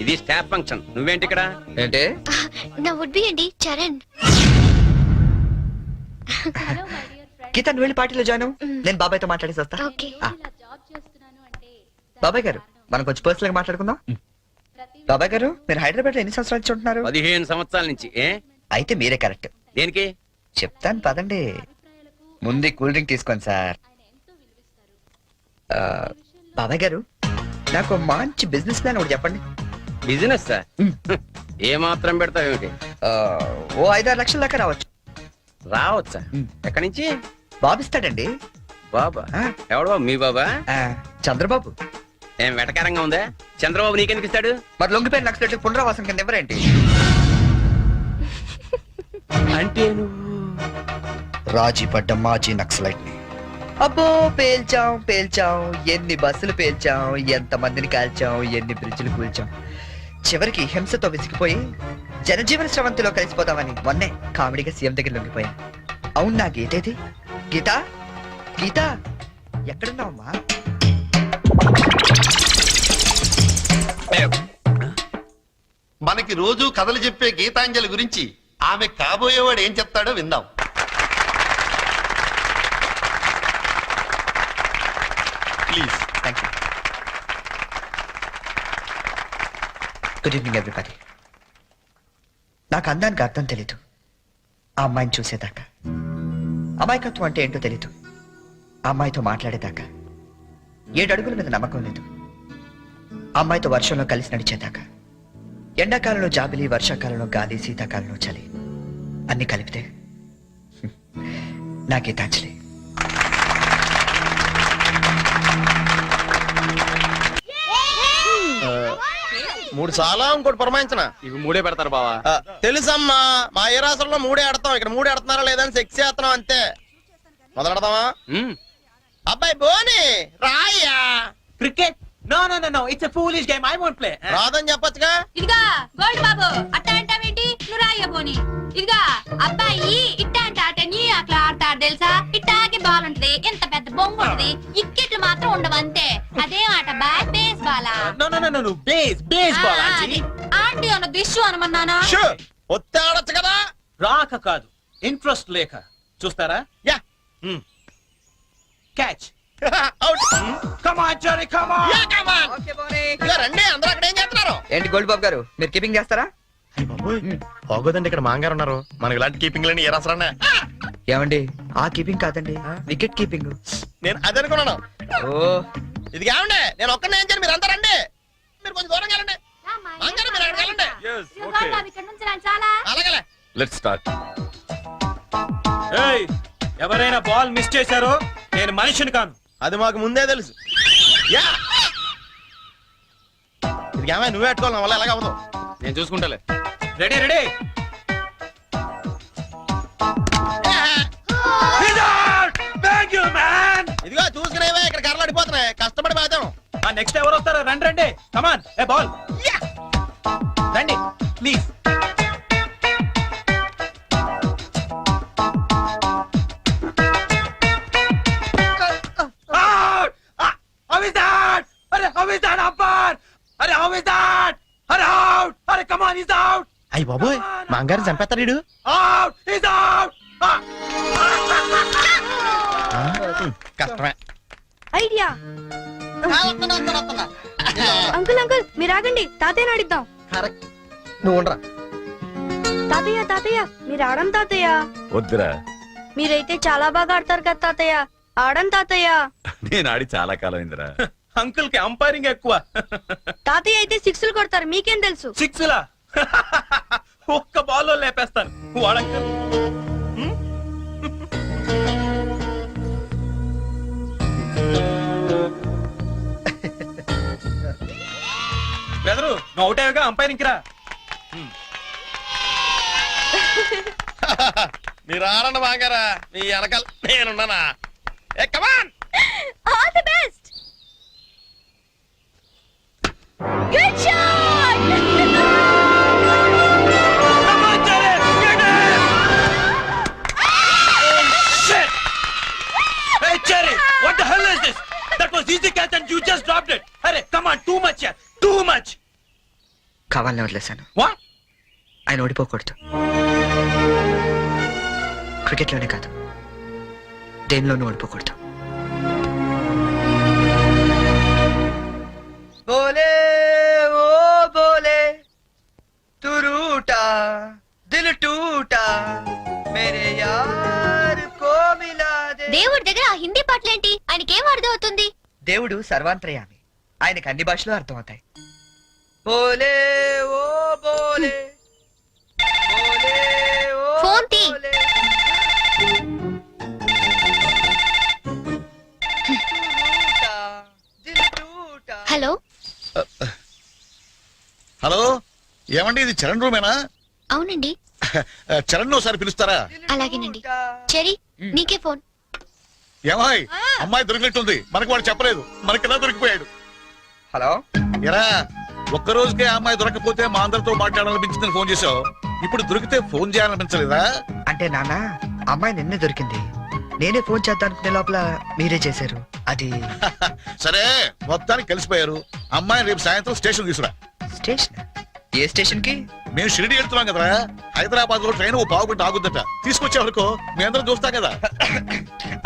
ఇది స్టాఫ్ ఫంక్షన్. నువ్వేంటి ఇక్కడ? ఏంటి? నా వుడ్ బి అండి చరణ్. గీత నువ్వు వెళ్ళి పార్టీలో జాయిన్ అవ్వు. నేను బాబాయ్తో మాట్లాడేసి వస్తా. ఓకే. ఆ. బాబాయ్ గారు మనం కొంచెం పర్సనల్ గా మాట్లాడుకుందాం. బాబాయ్ గారు మీరు హైదరాబాద్ లో ఎన్ని సంవత్సరాల నుంచి ఉంటున్నారు? 15 సంవత్సరాల నుంచి. అయితే మీరే కరెక్ట్. దేనికి? చెప్తాను పదండి. ముందు కూల్ డ్రింక్ తీసుకోండి సార్. బాబాయ్ గారు నాకు మంచి బిజినెస్ ప్లాన్ ఒకటి చెప్పండి. Business sir? ఏ మాత్రం పెడతావు ఏమిటి? ఓ 5-6 లక్షల దాకా రావచ్చు. రావచ్చా? ఎక్కడి నుంచి? బాబిస్తాడండి. బాబా? ఆ. ఎవడు బాబు? మీ బాబా? చంద్రబాబు. ఏం వెటకారంగా ఉందా? చంద్రబాబు నీకెందుకు ఇస్తాడు? మరి లొంగిపోయిన నక్సలెట్లు పునరావాసం కింద ఎవరేంటి? అంటే నువ్వు రాజీ పడ్డ మాజీ నక్సలైట్ ని. అబ్బో పేల్చాం. ఎన్ని బస్సులు పేల్చాం, ఎంత మందిని కాల్చాం, ఎన్ని బ్రిడ్జిలు కూల్చాం. చివరికి హింసతో విసిగిపోయి జనజీవన స్రవంతిలో కలిసిపోతామని మొన్నే కామెడీగా సీఎం దగ్గర లొంగిపోయా. అవును నా గీతేది? గీత గీత ఎక్కడున్నావమ్మా? మనకి రోజు కథలు చెప్పే గీతాంజలి గురించి ఆమె కాబోయేవాడు ఏం చెప్తాడో విందాం. Please. Thank you. Good evening everybody. నాకు అందానికి అర్థం తెలీదు. ఆ అమ్మాయిని చూసేదాకా, అమాయకత్వం అంటే ఏంటో తెలీదు. ఆ అమ్మాయితో మాట్లాడేదాకా 7 అడుగుల మీద నమ్మకం లేదు. ఆ అమ్మాయితో వర్షంలో కలిసి నడిచేదాకా, ఎండాకాలంలో జాబిలి, వర్షాకాలంలో గాలి, శీతాకాలంలో చలి అన్ని కలిపితే నా గీతాంజలి. మూడు చాలా ఇంకోటి పురమాయించిన. ఇవి 3 పెడతారు బావా. తెలుసమ్మా, మా ఏ రాష్ట్రంలో 3 ఆడతాం, ఇక్కడ 3 ఆడుతున్నారా లేదని సెక్స్ చేస్తున్నాం అంతే. మొదలెడదామా? అబ్బాయి బోని రాయ్యా. Cricket? No no no no, it's a foolish game. I won't play. రాదని చెప్పొచ్చుగా. ఇదిగా గోల్డ్ బాబు అట్ట అంటావేంటి? నువ్వు రాయబోని. ఇదిగా అబ్బాయి ఇట్ట అంటే ఆట నీ అట్లా ఆడతాడు తెలుసా? ఇట్టాగే బాల్ ఉంటది, ఎంత పెద్ద బొంగు ఉంటది, ఇక్కెట్లు మాత్రం ఉండవు అంతే. అదే ఆట బేస్ బాలా. No no no no, baseball aunty. Aunty అన్న దిష్యు అనమన్నానా? ఒత్తి ఆడొచ్చు కదా. రాక కాదు, ఇంట్రెస్ట్ లేక. చూస్తారా? Yeah. Catch. Out. Come on Jerry, come on. Yeah come on. ఇదిగో రండి, అందరూ అక్కడ ఏం చేస్తున్నారు? ఏంటి గోల్డ్ బాబు గారు మీరు కీపింగ్ చేస్తారా? బాగోదండి, ఇక్కడ మాంగారు ఉన్నారు. మనకి ఇలాంటి కీపింగ్ లేని ఏ రాసరా? ఏమండి ఆ కీపింగ్ కాదండి, వికెట్ కీపింగ్. నేను అదే అనుకున్నాను. ఓ ఇది కావండి, నేను ఒక్కనే ఏం చేయాలి? మీరు అంతా రండి, మీరు కొంచెం దూరం వెళ్ళండి. మాంగారు మీరు అక్కడికి వెళ్ళండి. ఇదిగో గోల్డ్ బాబు ఇక్కడ నుంచి రండి చాలా. అలాగే. Let's start. ఏయ్, ఎవరైనా బాల్ మిస్ చేశారో నేను మనిషిని కాను. అది మాకు ముందే తెలుసు. యా. ఇది ఏమైనా నువ్వే పెట్టుకోవాలి, నా వల్ల ఎలాగ అవ్వదు. నేను చూసుకుంటాలే. Ready ready. Thank you man. ఇదిగో చూసుకునేవే, ఇక్కడ కర్రలు అడిపోతున్నాయి, కష్టపడి బాధాం. నెక్స్ట్ ఎవరు వస్తారో రండి రండి. కమాన్, ఏ బాల్ రండి please. How is that? How is that umpire? How is that? Out! Come on, he's out! అయ్యి బాబోయ్, మాంగారు చంపేస్తాడు వీడు. Out! He's out! కష్టమే. ఐడియా. అంకుల్ అంకుల్ మీరు ఆగండి, తాతయ్య ఆడిద్దాం. కరెక్ట్, నువ్వు ఉండరా. తాతయ్య తాతయ్య మీరు ఆడం తాతయ్య. వద్దురా, మీరైతే చాలా బాగా ఆడతారు కదా తాతయ్య. ఆడం తాతయ్య. నేను ఆడి చాలా కాలం అయిందిరా. అంకుల్ కి అంపైరింగ్ ఎక్కువ. తాతయ్య అయితే 6లు కొడతారు, మీకేం తెలుసు? 6లా? ఒక్క బాల్లో లేపేస్తాను వాడంకల్. బెదరు నువ్వు అవుట్ అయ్యాక అంపైర్ ఇంకిరా. మీరు ఆడండి బాగారా, మీ వెనకాల నేనున్నానా. ఏ come on. All the best. Good shot. Hey Cherry, what the hell is this? That was easy catch and you just dropped it. Hey, come on, too much here. Too much. కావాలని వదిలేశాను. What? ఆయన ఓడిపోకూడదు. క్రికెట్లోనే కాదు, దేనిలోనూ ఓడిపోకూడదు. బోలే ఓ బోలే తు రూటా దిల్ టూటా మేరే యార్ కో మిలా they. దేవుడి దగ్గర ఆ హిందీ పాటలేంటి? ఆయనకేం అర్థం అవుతుంది? దేవుడు సర్వాంతర్యామి, ఆయనకు అన్ని భాషలు అర్థమవుతాయి. బోలే ఓ బోలే బోలే ఓ ఫోన్ తీ. బోలే. టూటా, దిల్ టూటా. హలో, హలో, ఏమండి ఇది చరణ్ రూమేనా? అవునండి. చరణ్ ఒకసారి పిలుస్తారా? అలాగేనండి. చెరీ, నీకే ఫోన్. ఏమాయ్, అమ్మాయి దొరికినట్టుంది. మనకు వాడు చెప్పలేదు, మనకిలా దొరికిపోయాడు. హలో, ఎరా, ఒక్క రోజుకే ఆ అమ్మాయి దొరకపోతే మా అందరితో మాట్లాడాలనిపించిందని ఫోన్ చేసావు. ఇప్పుడు దొరికితే ఫోన్ చేయాలనిపించలేదా? అంటే నాన్న, అమ్మాయి నిన్నే దొరికింది. నేనే ఫోన్ చేద్దాం అనుకునే లోపల మీరే చేశారు. అది సరే, మొత్తానికి కలిసిపోయారు. అమ్మాయిని రేపు సాయంత్రం స్టేషన్ తీసుకురా. స్టేషన్? ఏ స్టేషన్ కి? మేము షిరిడి వెళ్తున్నాం కదరా. హైదరాబాద్ లో ట్రైన్ ఓ పావుగంట ఆగుద్దట. తీసుకొచ్చే వరకు మీ అందరం చూస్తాం కదా.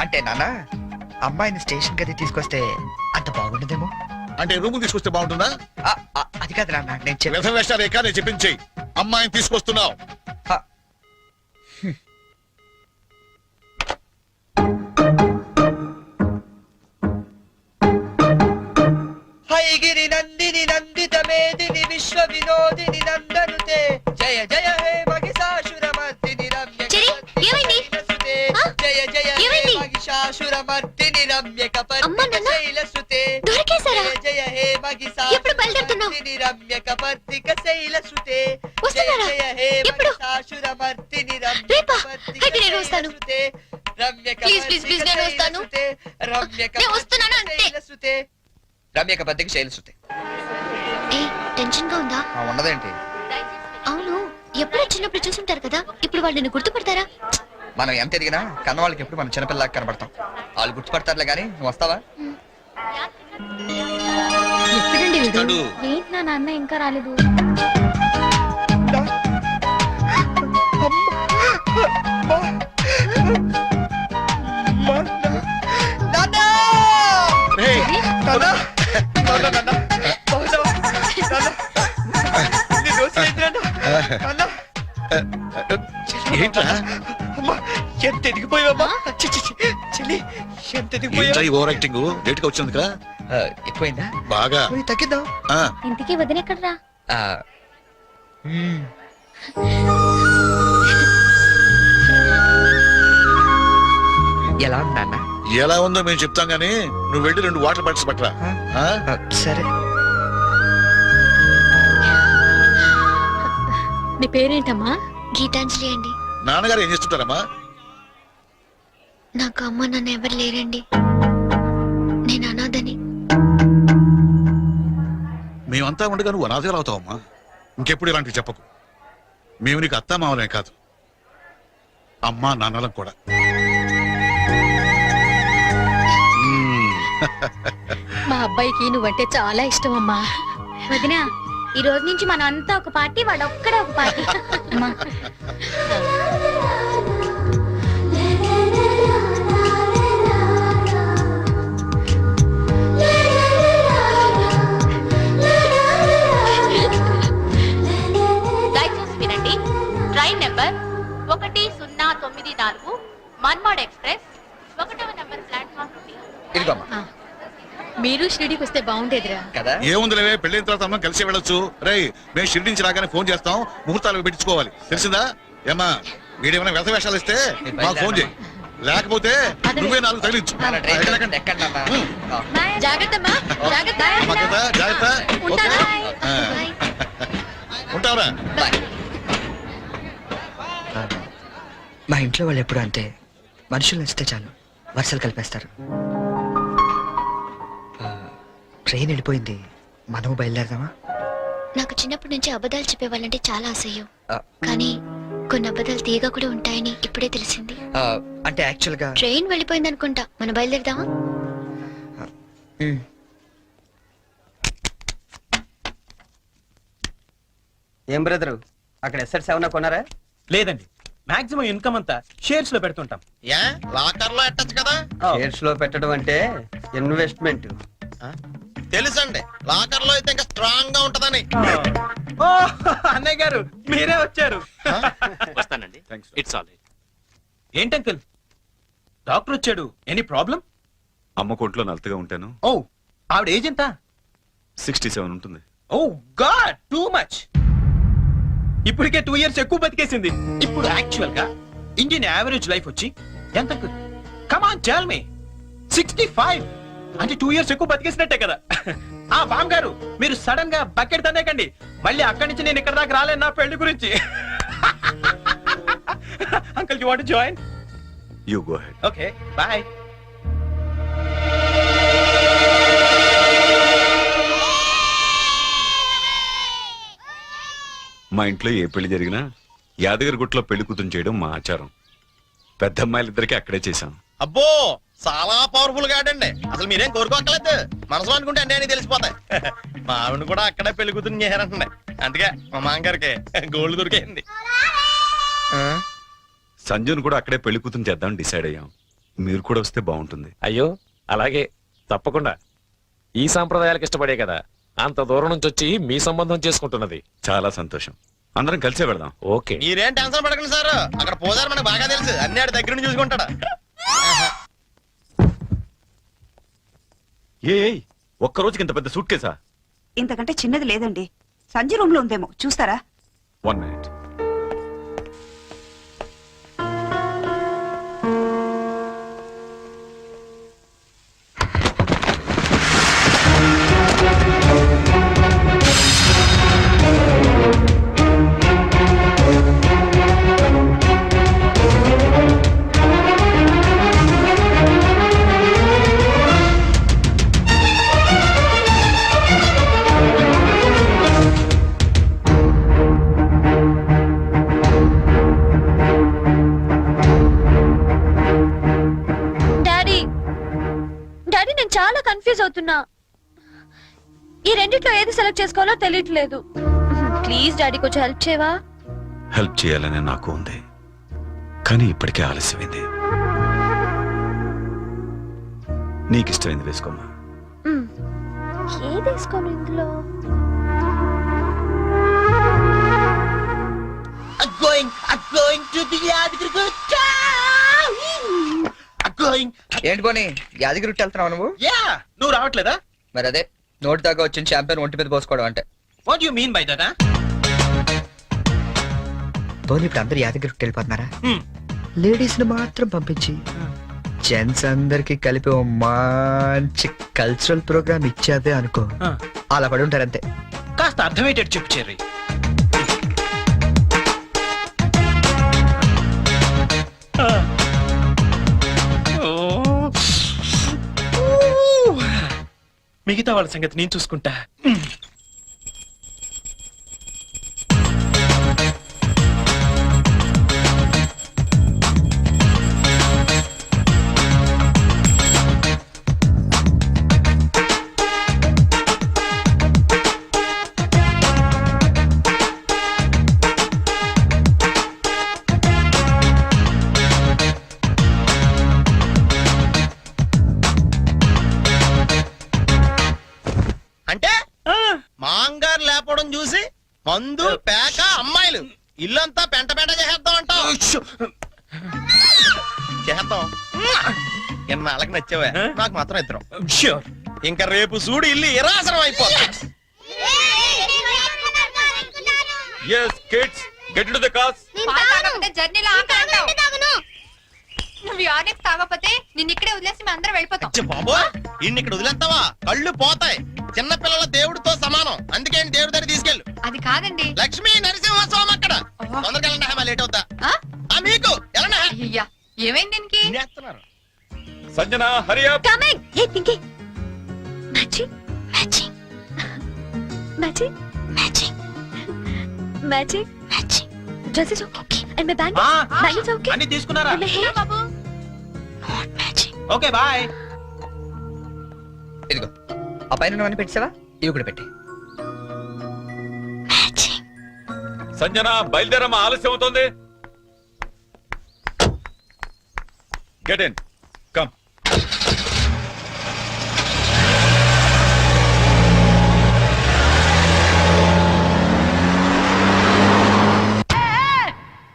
అంటే నాన్న, అమ్మాయిని స్టేషన్ గది తీసుకొస్తే అంత బాగుండదేమో. అంటే రూమ్ తీసుకొస్తే బాగుంటుందా? అది కాదు నాన్న, నేను వ్యర్థ వేషాలేక నేను చెప్పించేయి. అమ్మాయిని తీసుకొస్తున్నావు. హైగిరి నందిని నందిత మేదిని విశ్వ వినోదిని నందనుతే జయ జయ హే మహిషాసురమర్దిని రమ్య. చెరీ, ఏమైంది? జయ జయ హే ఏమైంది? మహిషాసురమర్దిని రమ్య అమ్మ, నాన్న, శైలసుతే. దొరికేశారా? జయ జయ హే ఎప్పుడు బయలుదేరుతున్నావ్? మహిషాసురమర్దిని రమ్య కపర్దిక శైలసుతే. వస్తున్నారా? జయ జయ హే ఎప్పుడు? మహిషాసురమర్దిని రమ్య రేపా? కపర్దిక అయితే నేను వస్తాను. శైలసుతే. రమ్య ప్లీజ్, ప్లీజ్, ప్లీజ్, నేను వస్తాను. శైలసుతే. రమ్య నేను వస్తున్నాను అంతే. శైలసుతే. రమ్య కపర్దిక శైలసుతే. ఏ, టెన్షన్ గా ఉందా? ఉన్నదేంటి? అవును, ఎప్పుడో చిన్నప్పుడు చూసుంటారు కదా, ఇప్పుడు వాళ్ళు నిన్ను గుర్తుపడతారా? మనం ఎంత ఎదిగినా కన్న వాళ్ళకి ఎప్పుడు మనం చిన్నపిల్లలాగా కనబడతాం. వాళ్ళు గుర్తుపడతారులే గానీ, నువ్వు వస్తావా? ఎప్పుడండి ఇస్తాడు. ఏంటి నా నాన్న ఇంకా రాలేదు? రేయ్, ఏంట్రా? ఎంత ఎదిగిపోయావమ్మా? చెల్లి, ఎంత ఏంట్రా ఈ ఓవర్ యాక్టింగ్? లేట్ గా వచ్చింది కదా. ఎక్కువైందా? బాగా తగ్గిద్దాం. ఆ, ఇంతకీ వదినెక్కడరా? ఎలా ఉన్నా? ఎలా ఉందో మేము చెప్తాం గానీ నువ్వు వెళ్ళి 2 వాటర్ బాటిల్స్ పట్టరా. ఆ? సరే. నీ పేరేంటమ్మా? గీతాంజలి అండి. నాన్నగారు ఏం చేస్తుంటారమ్మా? నాకు అమ్మ నాన్న ఎవరు లేరండి, నేను అనాథని. మేమంతా ఉండగా నువ్వు అనాథగా అవుతావమ్మా. ఇంకెప్పుడు ఇలాంటివి చెప్పకు. మేము నీకు అత్తా మామలే కాదు, అమ్మా నాన్నలం కూడా. మా అబ్బాయికి నువ్వంటే చాలా ఇష్టం అమ్మా. వదినా, ఈ రోజు నుంచి మనం అంతా ఒక పార్టీ, వాడు ఒక్కడే ఒక పార్టీ. అమ్మా, దయచేసి వినండి. ట్రైన్ నెంబర్ 1094 మన్మాడ్ ఎక్స్ప్రెస్ 1వ నెంబర్ ప్లాట్ఫామ్ నుండి. ఇదిగోమ్మా. మీరు షిరిడికి వస్తే బాగుండేదిరా కదా? ఏముందిలేవే, పెళ్ళైన తర్వాత మనం కలిసి వెళ్ళొచ్చు. రేయ్, మేము షిరిడి నుంచి రాగానే ఫోన్ చేస్తాం, ముహూర్తాలు పెట్టించుకోవాలి. తెలిసిందా? ఏమ్మా, వీడేమైనా వ్యర్థ వేషాలు ఇస్తే మాకు ఫోన్ చేయి, లేకపోతే నువ్వే 4 తగిలించు. ఎక్కడ జాగ్రత్త. జాగ్రత్త. ఓకే. ఇంట్లో వాళ్ళు ఎప్పుడు అంతే, మనుషులు నచ్చితే చాలు వరుసలు కలిపేస్తారు. ట్రైన్ వెళ్ళిపోయింది, మనము బయలుదేరదామా? నాకు చిన్నప్పటి నుంచి అబద్ధాలు చెప్పేవాళ్ళంటే చాలా అసహ్యం. ఆ, కానీ కొన్ని అబద్ధాలు తీయగా కూడా ఉంటాయని ఇప్పుడే తెలిసింది. అంటే యాక్చువల్ గా ట్రైన్ వెళ్ళిపోయింది అనుకుంటా, మనం బయలుదేరదామా? ఏం బ్రదరు, అక్కడ ఎస్ఎట్ సెవెన్ కొన్నారా? లేదండి, మాక్సిమం ఇన్కమ్ అంతా షేర్స్ లో పెడుతుంటాం. లాకర్ లో ఎట్టచ్చు కదా. షేర్స్ లో పెట్టడం అంటే ఇన్వెస్ట్మెంట్. తెలుసండి, లాకర్ లో అయితే ఇంకా స్ట్రాంగ్ గా ఉంటదని. ఓ, అన్నయ్య గారు మీరే వచ్చారు. వస్తానండి. It's all right. ఏంటి అంకుల్, డాక్టర్ వచ్చాడు, ఎనీ ప్రాబ్లం? అమ్మ కొట్లో నలతగా ఉంటాను. ఓ, ఆవిడ ఏజ్ ఎంత? 67 ఉంటుంది. ఓ గాడ్, టూ మచ్. ఇప్పటికే 2 years ఎక్కువ బతికేసింది. ఇప్పుడు యాక్చువల్ గా ఇండియన్ యావరేజ్ లైఫ్ వచ్చి ఎంత uncle? Come on tell me. 65 అంటే 2 years ఎక్కువ బతికేసినట్టే కదా. ఆ బామ్ గారు, మీరు సడన్ గా బకెట్ తన్నేకండి, మళ్ళీ అక్కడి నుంచి నేను ఇక్కడ దాకా రాలేను నా పెళ్లి గురించి. Uncle, you want to join? You go head. Okay, bye. మా ఇంట్లో ఏ పెళ్లి జరిగినా యాదగిరి గుట్లో పెళ్లి కూతురు చేయడం మా ఆచారం. పెద్ద అమ్మాయిలిద్దరికి అక్కడే చేశాం. అబ్బో, చాలా పవర్ఫుల్ గా ఆడండి. అసలు మీరేం కోరుకోక్కర్లేదు, మనసు అనుకుంటే అన్నీ అని తెలిసిపోతాయి. మా ఆవిడ కూడా అక్కడే పెళ్లి కూతురు చేశారంటుండే, అందుకే మా మామగారికి గోల్డ్ దొరికింది. సంజును కూడా అక్కడే పెళ్లి కూతురు చేద్దాం డిసైడ్ అయ్యాం. మీరు కూడా వస్తే బాగుంటుంది. అయ్యో అలాగే, తప్పకుండా. ఈ సాంప్రదాయాలకు ఇష్టపడే కదా అంత దూరం నుంచి వచ్చి మీ సంబంధం చేసుకుంటున్నది. చాలా సంతోషం, అందరం కలిసే వెళదాం. ఓకే, మీరేం టెన్షన్ పడకండి సార్, అక్కడ పోదారు మనకు బాగా తెలుసు, అన్ని ఆడి దగ్గర నుంచి చూసుకుంటాడు. ఒక్క రోజుకి ఇంత పెద్ద సూట్ కేసా? ఇంతకంటే చిన్నది లేదండి, సంజయ్ రూమ్ లో ఉందేమో, చూస్తారా? 1 minute. డాడీ, డాడీ నేను చాలా కన్ఫ్యూజ్ అవుతున్నా. ఈ రెండిట్లో ఏది సెలెక్ట్ చేసుకోవాలో తెలియట్లేదు. ప్లీజ్ డాడీ, కొంచెం హెల్ప్ చేయవా? హెల్ప్ చేయాలనే నాకు ఉంది, కానీ ఇప్పటికే ఆలస్యమైంది. నీకు ఇష్టమైంది వేసుకోమ్మా. ఏది వేసుకోను ఇందులో? ఏంటి పోనీ యాదగిరి వెళ్తున్నావు నువ్వు? యా, నువ్వు రావట్లేదా? మరి అదే నోటి దాకా వచ్చిన చాంపియన్ ఒంటి మీద పోసుకోవడం అంటే. What you mean by that? పోనీ ఇప్పుడు అందరు యాదగిరి వెళ్ళిపోతున్నారా? లేడీస్ ని మాత్రం పంపించి జెంట్స్ అందరికి కలిపి ఓ మంచి కల్చరల్ ప్రోగ్రామ్ ఇచ్చావే అనుకో, అలా పడి ఉంటారంతే. కాస్త అర్థమయ్యేటట్టు చెప్పు చెర్రీ. మిగతా వాళ్ళ సంగతి నేను చూసుకుంటా. అంటే మాంగారు లేపడం చూసి మందు పేక అమ్మాయిలు ఇల్లంతా పెంట పెంట చేసేద్దాం అంటావు. చేద్దాం, ఎన్నాళ్ళకి నచ్చావే, నాకు మాత్రం ఇద్దరం. ష్యూర్. ఇంకా రేపు చూడు ఇల్లు ఇరాసనం అయిపోతుంది. Yes, kids, get into the cars. జర్నీలో నువ్వు యూనిక్స్ తాగకపోతే నిన్ను ఇక్కడే వదిలేసి మేము అందరం వెళ్ళిపోతాం. బాబో, ఇన్ని ఇక్కడ వదిలేస్తావా? కళ్ళు పోతాయి. చిన్న పిల్లల దేవుడితో సమానం, అందుకే దేవుడి దగ్గర తీసుకెళ్ళు. అది కాదండి. లక్ష్మీ నరసింహస్వామి అక్కడ. తొందరగా వెళ్ళండి, లేట్ అవుతా. మీకు వెళ్ళండి. ఏమైంది దీనికి? తినేస్తున్నారు. Sanjana hurry up. కమింగ్. ఏ Pinky matching matching matching matching matching matching dress is okay and my bangles bangles okay అన్ని తీసుకున్నారా? అండ్ మై హెయిర్ బాబు నాట్ మ్యాచింగ్. Okay bye. ఇదిగో ఆ పైన ఉన్నవన్నీ పెట్టావా? ఇవి కూడా పెట్టి. మ్యాచింగ్. సంజన బయలుదేరమ్మా, ఆలస్యం అవుతోంది. Get in come.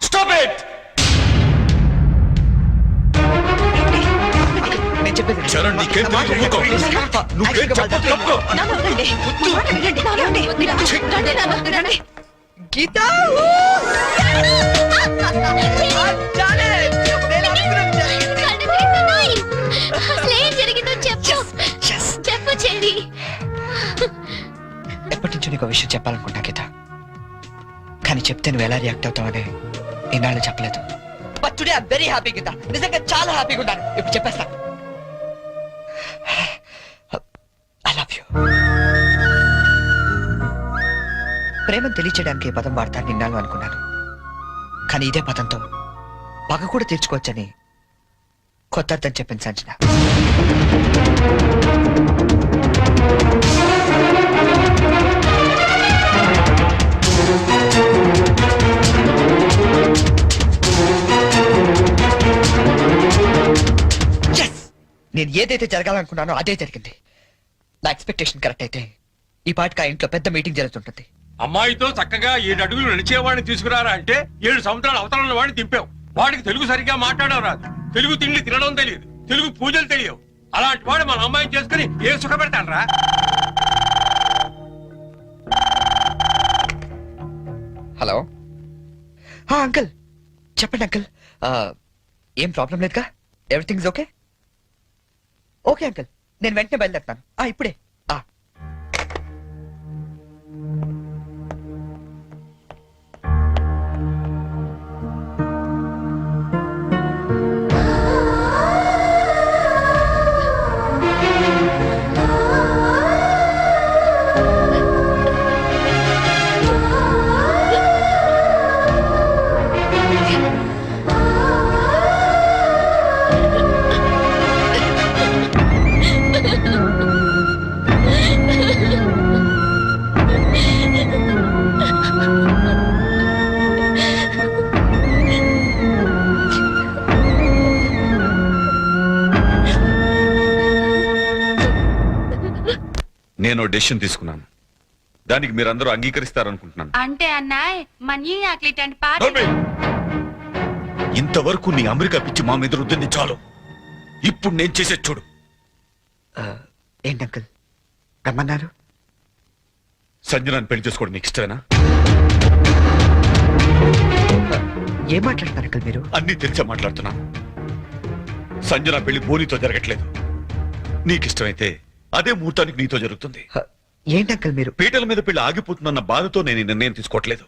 Stop it. నేను చెప్పేది విను. చరణ్, నీకేం తెలియదు, ఊరుకో. నువ్వేం చెప్పొద్దు, తప్పుకో. నాన్న, రండి. మా మాట వినండి. రండి. రండి, నాన్న, రండి. గీత చాలే. నేను అనుకున్నది జరిగింది. కళ్ళు తిరుగుతున్నాయి. అసలు ఏం జరిగిందో చెప్పు. Yes. చెప్పు చెల్లి. ఎప్పటి నుంచో నీకు విషయం చెప్పాలనుకుంటా గీత, కానీ చెప్తే నువ్వు ఎలా రియాక్ట్ అవుతావని ఈనాళ్ళు చెప్పలేదు. But today I very happy Geeta, నిజంగా చాలా హ్యాపీగా ఉన్నాను. ఇప్పుడు చెప్పేస్తా. I love you. ప్రేమను తెలియచేయడానికి ఈ పదం వాడతాను నిన్నాళ్ళు అనుకున్నాను, కానీ ఇదే పదంతో పగ కూడా తీర్చుకోవచ్చని కొత్త అర్థం చెప్పింది సంజన. Yes! నేను ఏదైతే జరగాలనుకున్నానో అదే జరిగింది. నా ఎక్స్పెక్టేషన్ కరెక్ట్ అయితే ఈ పాటికి ఆ ఇంట్లో పెద్ద మీటింగ్ జరుగుతుంటుంది. అమ్మాయితో చక్కగా 7 అడుగులు నడిచేవాడిని తీసుకురారా అంటే 7 సంవత్సరాల అవతల ఉన్న వాడిని దింపావు. వాడికి తెలుగు సరిగ్గా మాట్లాడడం రాదు, తెలుగు తిండి తినడం తెలియదు, తెలుగు పూజలు తెలియవు. అలాంటి వాడు మన అమ్మాయిని చేసుకుని ఏ సుఖపెడతాడరా? హలో అంకుల్, చెప్పండి అంకుల్. ఏం ప్రాబ్లం లేదుగా? Everything okay? ఓకే అంకుల్, నేను వెంటనే బయలుదేరుతాను. ఇప్పుడే. నేను డెసిషన్ తీసుకున్నాను, దానికి మీరందరూ అంగీకరిస్తారనుకుంటున్నాను. అంటే అన్నాయ్ మనీ అట్లీట్ అంటే పాట ఇంతవరకు నీ అమెరికా పిచ్చి మా మీద రుద్దింది చాలు. ఇప్పుడు నేను చేసే చూడు. ఏంటి అంకుల్ రమ్మన్నారు? సంజనాన్ని పెళ్లి చేసుకోవడం మీకు ఇష్టమేనా? ఏం మాట్లాడతారు అంకుల్ మీరు? అన్నీ తెలిసే మాట్లాడుతున్నాను. సంజన పెళ్లి బోనితో జరగట్లేదు. నీకు ఇష్టమైతే అదే ముహూర్తానికి నీతో జరుగుతుంది. ఏంటి అంకుల్ మీరు? పీటల మీద పెళ్లి ఆగిపోతుందన్న బాధతో నేను ఈ నిర్ణయం తీసుకోవట్లేదు.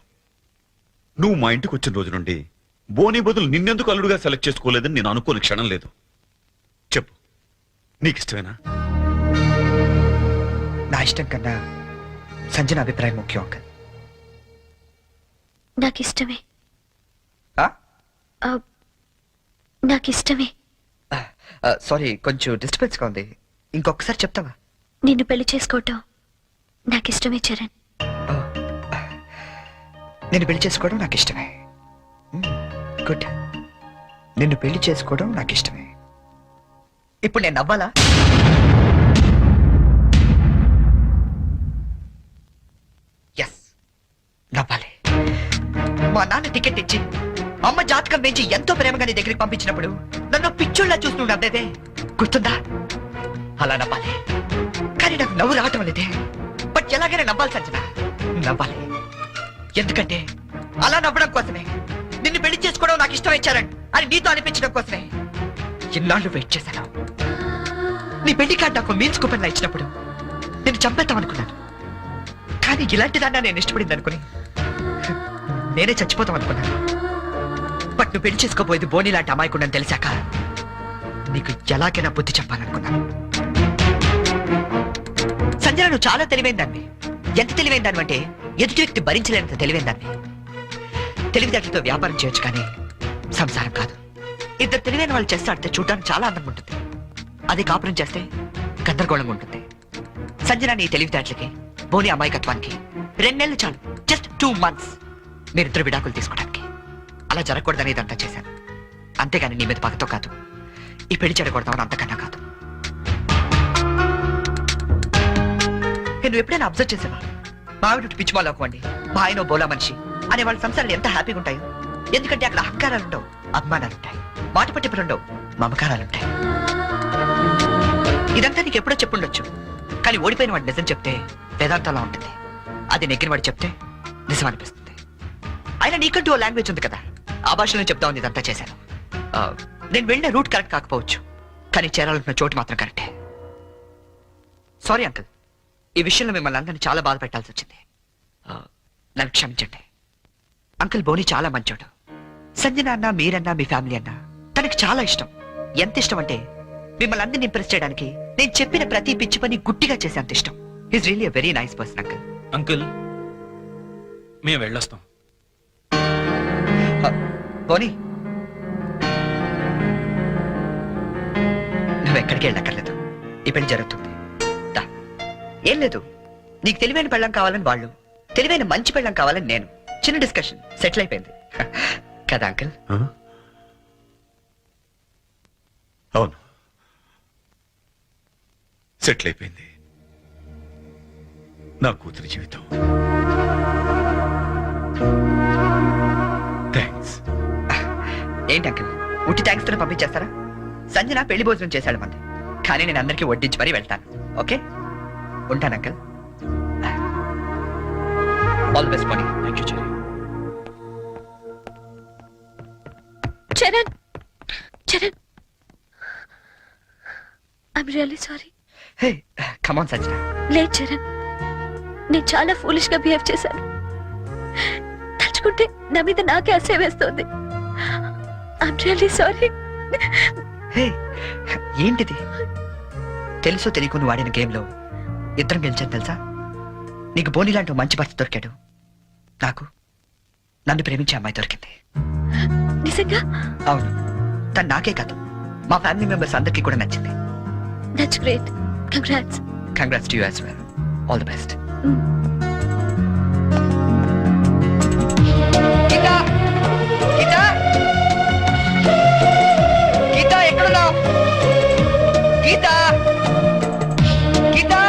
నువ్వు మా ఇంటికి వచ్చిన రోజు నుండి బోని బదులు నిన్నెందుకు అల్లుడుగా సెలెక్ట్ చేసుకోలేదని నేను అనుకోని క్షణం లేదు. చెప్పు, నీకు ఇష్టమేనా? నా ఇష్టం కన్నా సంజన అభిప్రాయం ముఖ్యం అంకుల్. నాకిష్టమే. నాకిష్టమే. సారీ, కొంచెం డిస్టర్బెన్స్ గా ఉంది. ఇంకొకసారి చెప్తావా? నిన్ను పెళ్లి చేసుకోవటం నాకిష్టమే చరణ్. నేను పెళ్లి చేసుకోవడం నాకు ఇష్టమే. గుడ్. నిన్ను పెళ్లి చేసుకోవడం నాకు ఇష్టమే. ఇప్పుడు నేను నవ్వాలా? ఎస్, నవ్వాలి. మా నాన్న టికెట్ ఇచ్చి అమ్మ జాతకం వేయించి ఎంతో ప్రేమగా నీ దగ్గరికి పంపించినప్పుడు నన్ను పిచ్చోళ్ళ చూస్తూ నవ్వేదే గుర్తుందా? అలా నవ్వాలి. కానీ నాకు నవ్వు రావటం లేదే. బట్ ఎలాగైనా నవ్వాలి సంజన, నవ్వాలి. ఎందుకంటే అలా నవ్వడం కోసమే, నిన్ను పెళ్లి చేసుకోవడం నాకు ఇష్టం ఇచ్చారని అని నీతో అనిపించడం కోసమే ఇన్నాళ్ళు వెయిట్ చేశాను. నీ పెళ్లి కార్డు నాకు మీన్స్ కూపన్లా ఇచ్చినప్పుడు నేను చంపేద్దాం అనుకున్నాను. కానీ ఇలాంటి దాన్ని నేను ఇష్టపడింది అనుకుని నేనే చచ్చిపోతాం అనుకున్నాను. బట్ నువ్వు పెళ్లి చేసుకోపోయేది బోని లాంటి అమాయకుండని తెలిసాక నీకు ఎలాగైనా బుద్ధి చెప్పాలనుకున్నాను. సంజన, నువ్వు చాలా తెలివైందాన్ని. ఎంత తెలివైందాన్ని అంటే ఎదుటి వ్యక్తి భరించలేనంత తెలివైందాన్ని. తెలివితేటలతో వ్యాపారం చేయొచ్చు కానీ సంసారం కాదు. ఇద్దరు తెలివైన వాళ్ళు చేస్తే ఆడితే చూడడానికి చాలా అందంగా ఉంటుంది. అది కాపురం చేస్తే గందరగోళంగా ఉంటుంది. సంజన, నీ తెలివితేటలకి బోని అమాయకత్వానికి 2 నెలలు చాలు. జస్ట్ 2 months మీరిద్దరు విడాకులు తీసుకోవడానికి. అలా జరగకూడదని ఇదంతా చేశాను. అంతేగాని నీ మీద పగతో కాదు, ఈ పెళ్లి చెడగొడతామని అంతకన్నా కాదు. నువ్వు ఎప్పుడైనా అబ్జర్వ్ చేసావా? మావిడు పిచ్చిమాలు అవ్వండి, మా ఆయన బోలా మనిషి అనే వాళ్ళ సంసారాలు ఎంత హ్యాపీగా ఉంటాయో. ఎందుకంటే అక్కడ అహంకారాలు ఉండవు, అభిమానాలు ఉంటాయి, మాట పట్టింపులు ఉండవు, మమకారాలు ఉంటాయి. ఇదంతా నీకు ఎప్పుడో చెప్పుండొచ్చు, కానీ ఓడిపోయిన వాడు నిజం చెప్తే వేదాంతంలా ఉంటుంది. అది నెగ్గిన వాడు చెప్తే నిజం అనిపిస్తుంది. అయినా నీకంటూ ఓ లాంగ్వేజ్ ఉంది కదా, ఆ భాషలో చెప్తామని ఇదంతా చేశాను. నేను వెళ్ళిన రూట్ కరెక్ట్ కాకపోవచ్చు, కానీ చేరాలనుకున్న చోటు మాత్రం కరెక్టే. సారీ అంకుల్, ఈ విషయంలో మిమ్మల్ని అందరినీ చాలా బాధ పెట్టాల్సి వచ్చింది. నన్ను క్షమించండి. అంకుల్ బోని చాలా మంచోడు. సంజన అన్న, మీరన్నా, మీ ఫ్యామిలీ అన్నా తనకి చాలా ఇష్టం. ఎంత ఇష్టం అంటే మిమ్మల్ని అందరినీ ఇంప్రెస్ చేయడానికి నేను చెప్పిన ప్రతి పిచ్చి పని గుట్టిగా చేసే అంత ఇష్టం. Is really a very nice person uncle. Uncle, మేము వెళ్ళొస్తాం. బోని, నువ్వెక్కడికి వెళ్ళక్కర్లేదు. ఈ పెళ్లి జరుగుతుంది. దా. ఏం లేదు, నీకు తెలివైన పెళ్ళం కావాలని వాళ్ళు, తెలివైన మంచి పెళ్ళం కావాలని నేను. చిన్న డిస్కషన్ సెటిల్ అయిపోయింది కదా అంకుల్? అవును, సెటిల్ అయిపోయింది నా కూతురి జీవితం. థ్యాంక్స్. ఏంటి అంకుల్, ఉట్టి థ్యాంక్స్ తో పంపించేస్తారా? సంజన పెళ్లి భోజనం చేశాడు మంది, కానీ నేను అందరికీ వడ్డించి మరీ వెళ్తాను. ఓకే, ఉంటాను uncle. All the best money. Thank you cherry. Charan, Charan, I'm really sorry. Hey, come on Sanjana. లేదు చరణ్, నేను చాలా ఫూలిష్ గా బిహేవ్ చేశాను. తలుచుకుంటే నా మీద నాకే అసహ్య వేస్తుంది. I'm really sorry. హే, ఏంటిది? తెలుసో తెలియకు నువ్వు ఆడిన గేమ్ లో ఇద్దరం గెలిచాను తెలుసా? నీకు బోని లాంటి మంచి భర్త దొరికాడు, నాకు నన్ను ప్రేమించే అమ్మాయి దొరికింది. నిజంగా? అవును, తను నాకే కాదు మా ఫ్యామిలీ మెంబర్స్ అందరికీ కూడా నచ్చింది. That's great. Congrats. Congrats to you as well. All the best. Geeta, Geeta, Geeta, ఎక్కడున్నావు? గీతా, గీతా.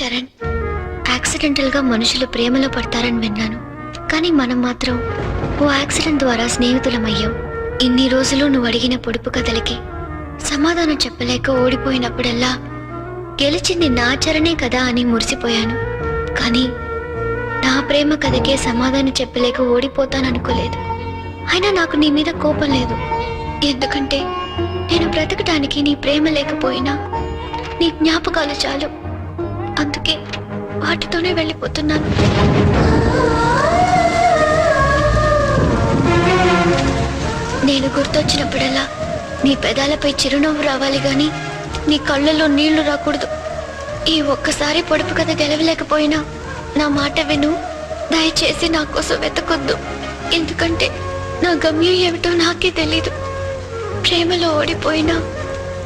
చరణ్, యాక్సిడెంటల్ గా మనుషులు ప్రేమలో పడతారని విన్నాను, కానీ మనం మాత్రం ఓ యాక్సిడెంట్ ద్వారా స్నేహితులమయ్యాం. ఇన్ని రోజులు నువ్వు అడిగిన పొడుపు కథలకి సమాధానం చెప్పలేక ఓడిపోయినప్పుడల్లా గెలిచింది నా చరణే కదా అని మురిసిపోయాను. కానీ నా ప్రేమ కథకే సమాధానం చెప్పలేక ఓడిపోతాననుకోలేదు. అయినా నాకు నీ మీద కోపం లేదు, ఎందుకంటే నేను బ్రతకటానికి నీ ప్రేమ లేకపోయినా నీ జ్ఞాపకాలు చాలు. అందుకే వాటితోనే వెళ్ళిపోతున్నాను. నేను గుర్తొచ్చినప్పుడల్లా నీ పెదాలపై చిరునవ్వు రావాలి గాని నీ కళ్ళల్లో నీళ్లు రాకూడదు. ఈ ఒక్కసారి పొడుపు కథ గెలవలేకపోయినా నా మాట విను. దయచేసి నా కోసం వెతకొద్దు, ఎందుకంటే నా గమ్యం ఏమిటో నాకే తెలీదు. ప్రేమలో ఓడిపోయినా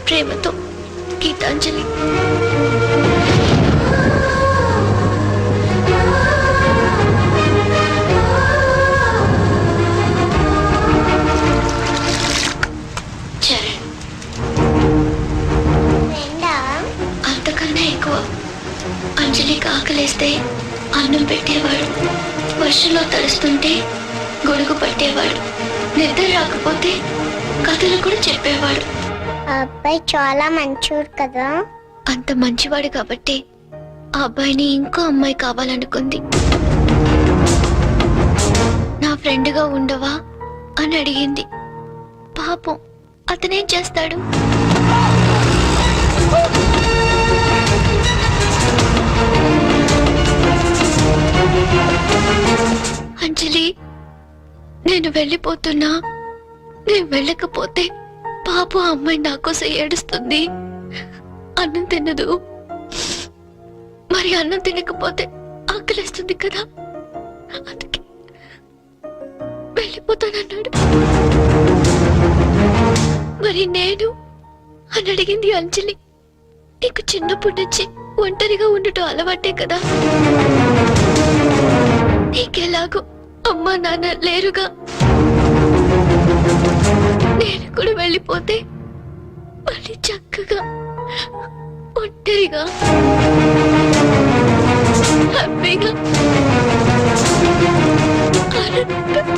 ప్రేమతో, గీతాంజలి. అంతకన్నా ఎక్కువ. అంజలికి ఆకలేస్తే అన్నం పెట్టేవాడు, వర్షంలో తడుస్తుంటే గొడుగు పట్టేవాడు, నిద్ర రాకపోతే కథలు కూడా చెప్పేవాడు. అబ్బాయి చాలా మంచోడు కదా. అంత మంచివాడు కాబట్టి ఆ అబ్బాయిని ఇంకో అమ్మాయి కావాలనుకుంది. ఫ్రెండ్గా ఉండవా అని అడిగింది. పాపం అతనేం చేస్తాడు? అంజలి, నేను వెళ్ళిపోతున్నా. నేను వెళ్ళకపోతే పాప అమ్మాయి నా కోసం ఏడుస్తుంది. అన్నం తినదు. మరి అన్నం తినకపోతే ఆకలిస్తుంది కదా, అందుకే వెళ్ళిపోతానన్నాడు. మరి నేను అని అడిగింది అంజలి. నీకు చిన్నప్పటి నుంచి ఒంటరిగా ఉండటం అలవాటే కదా, నీకెలాగో అమ్మా నాన్న లేరుగా. నేను కూడా వెళ్ళిపోతే మళ్ళీ చక్కగా ఒంటరిగా హ్యాపీగా ఆనందంగా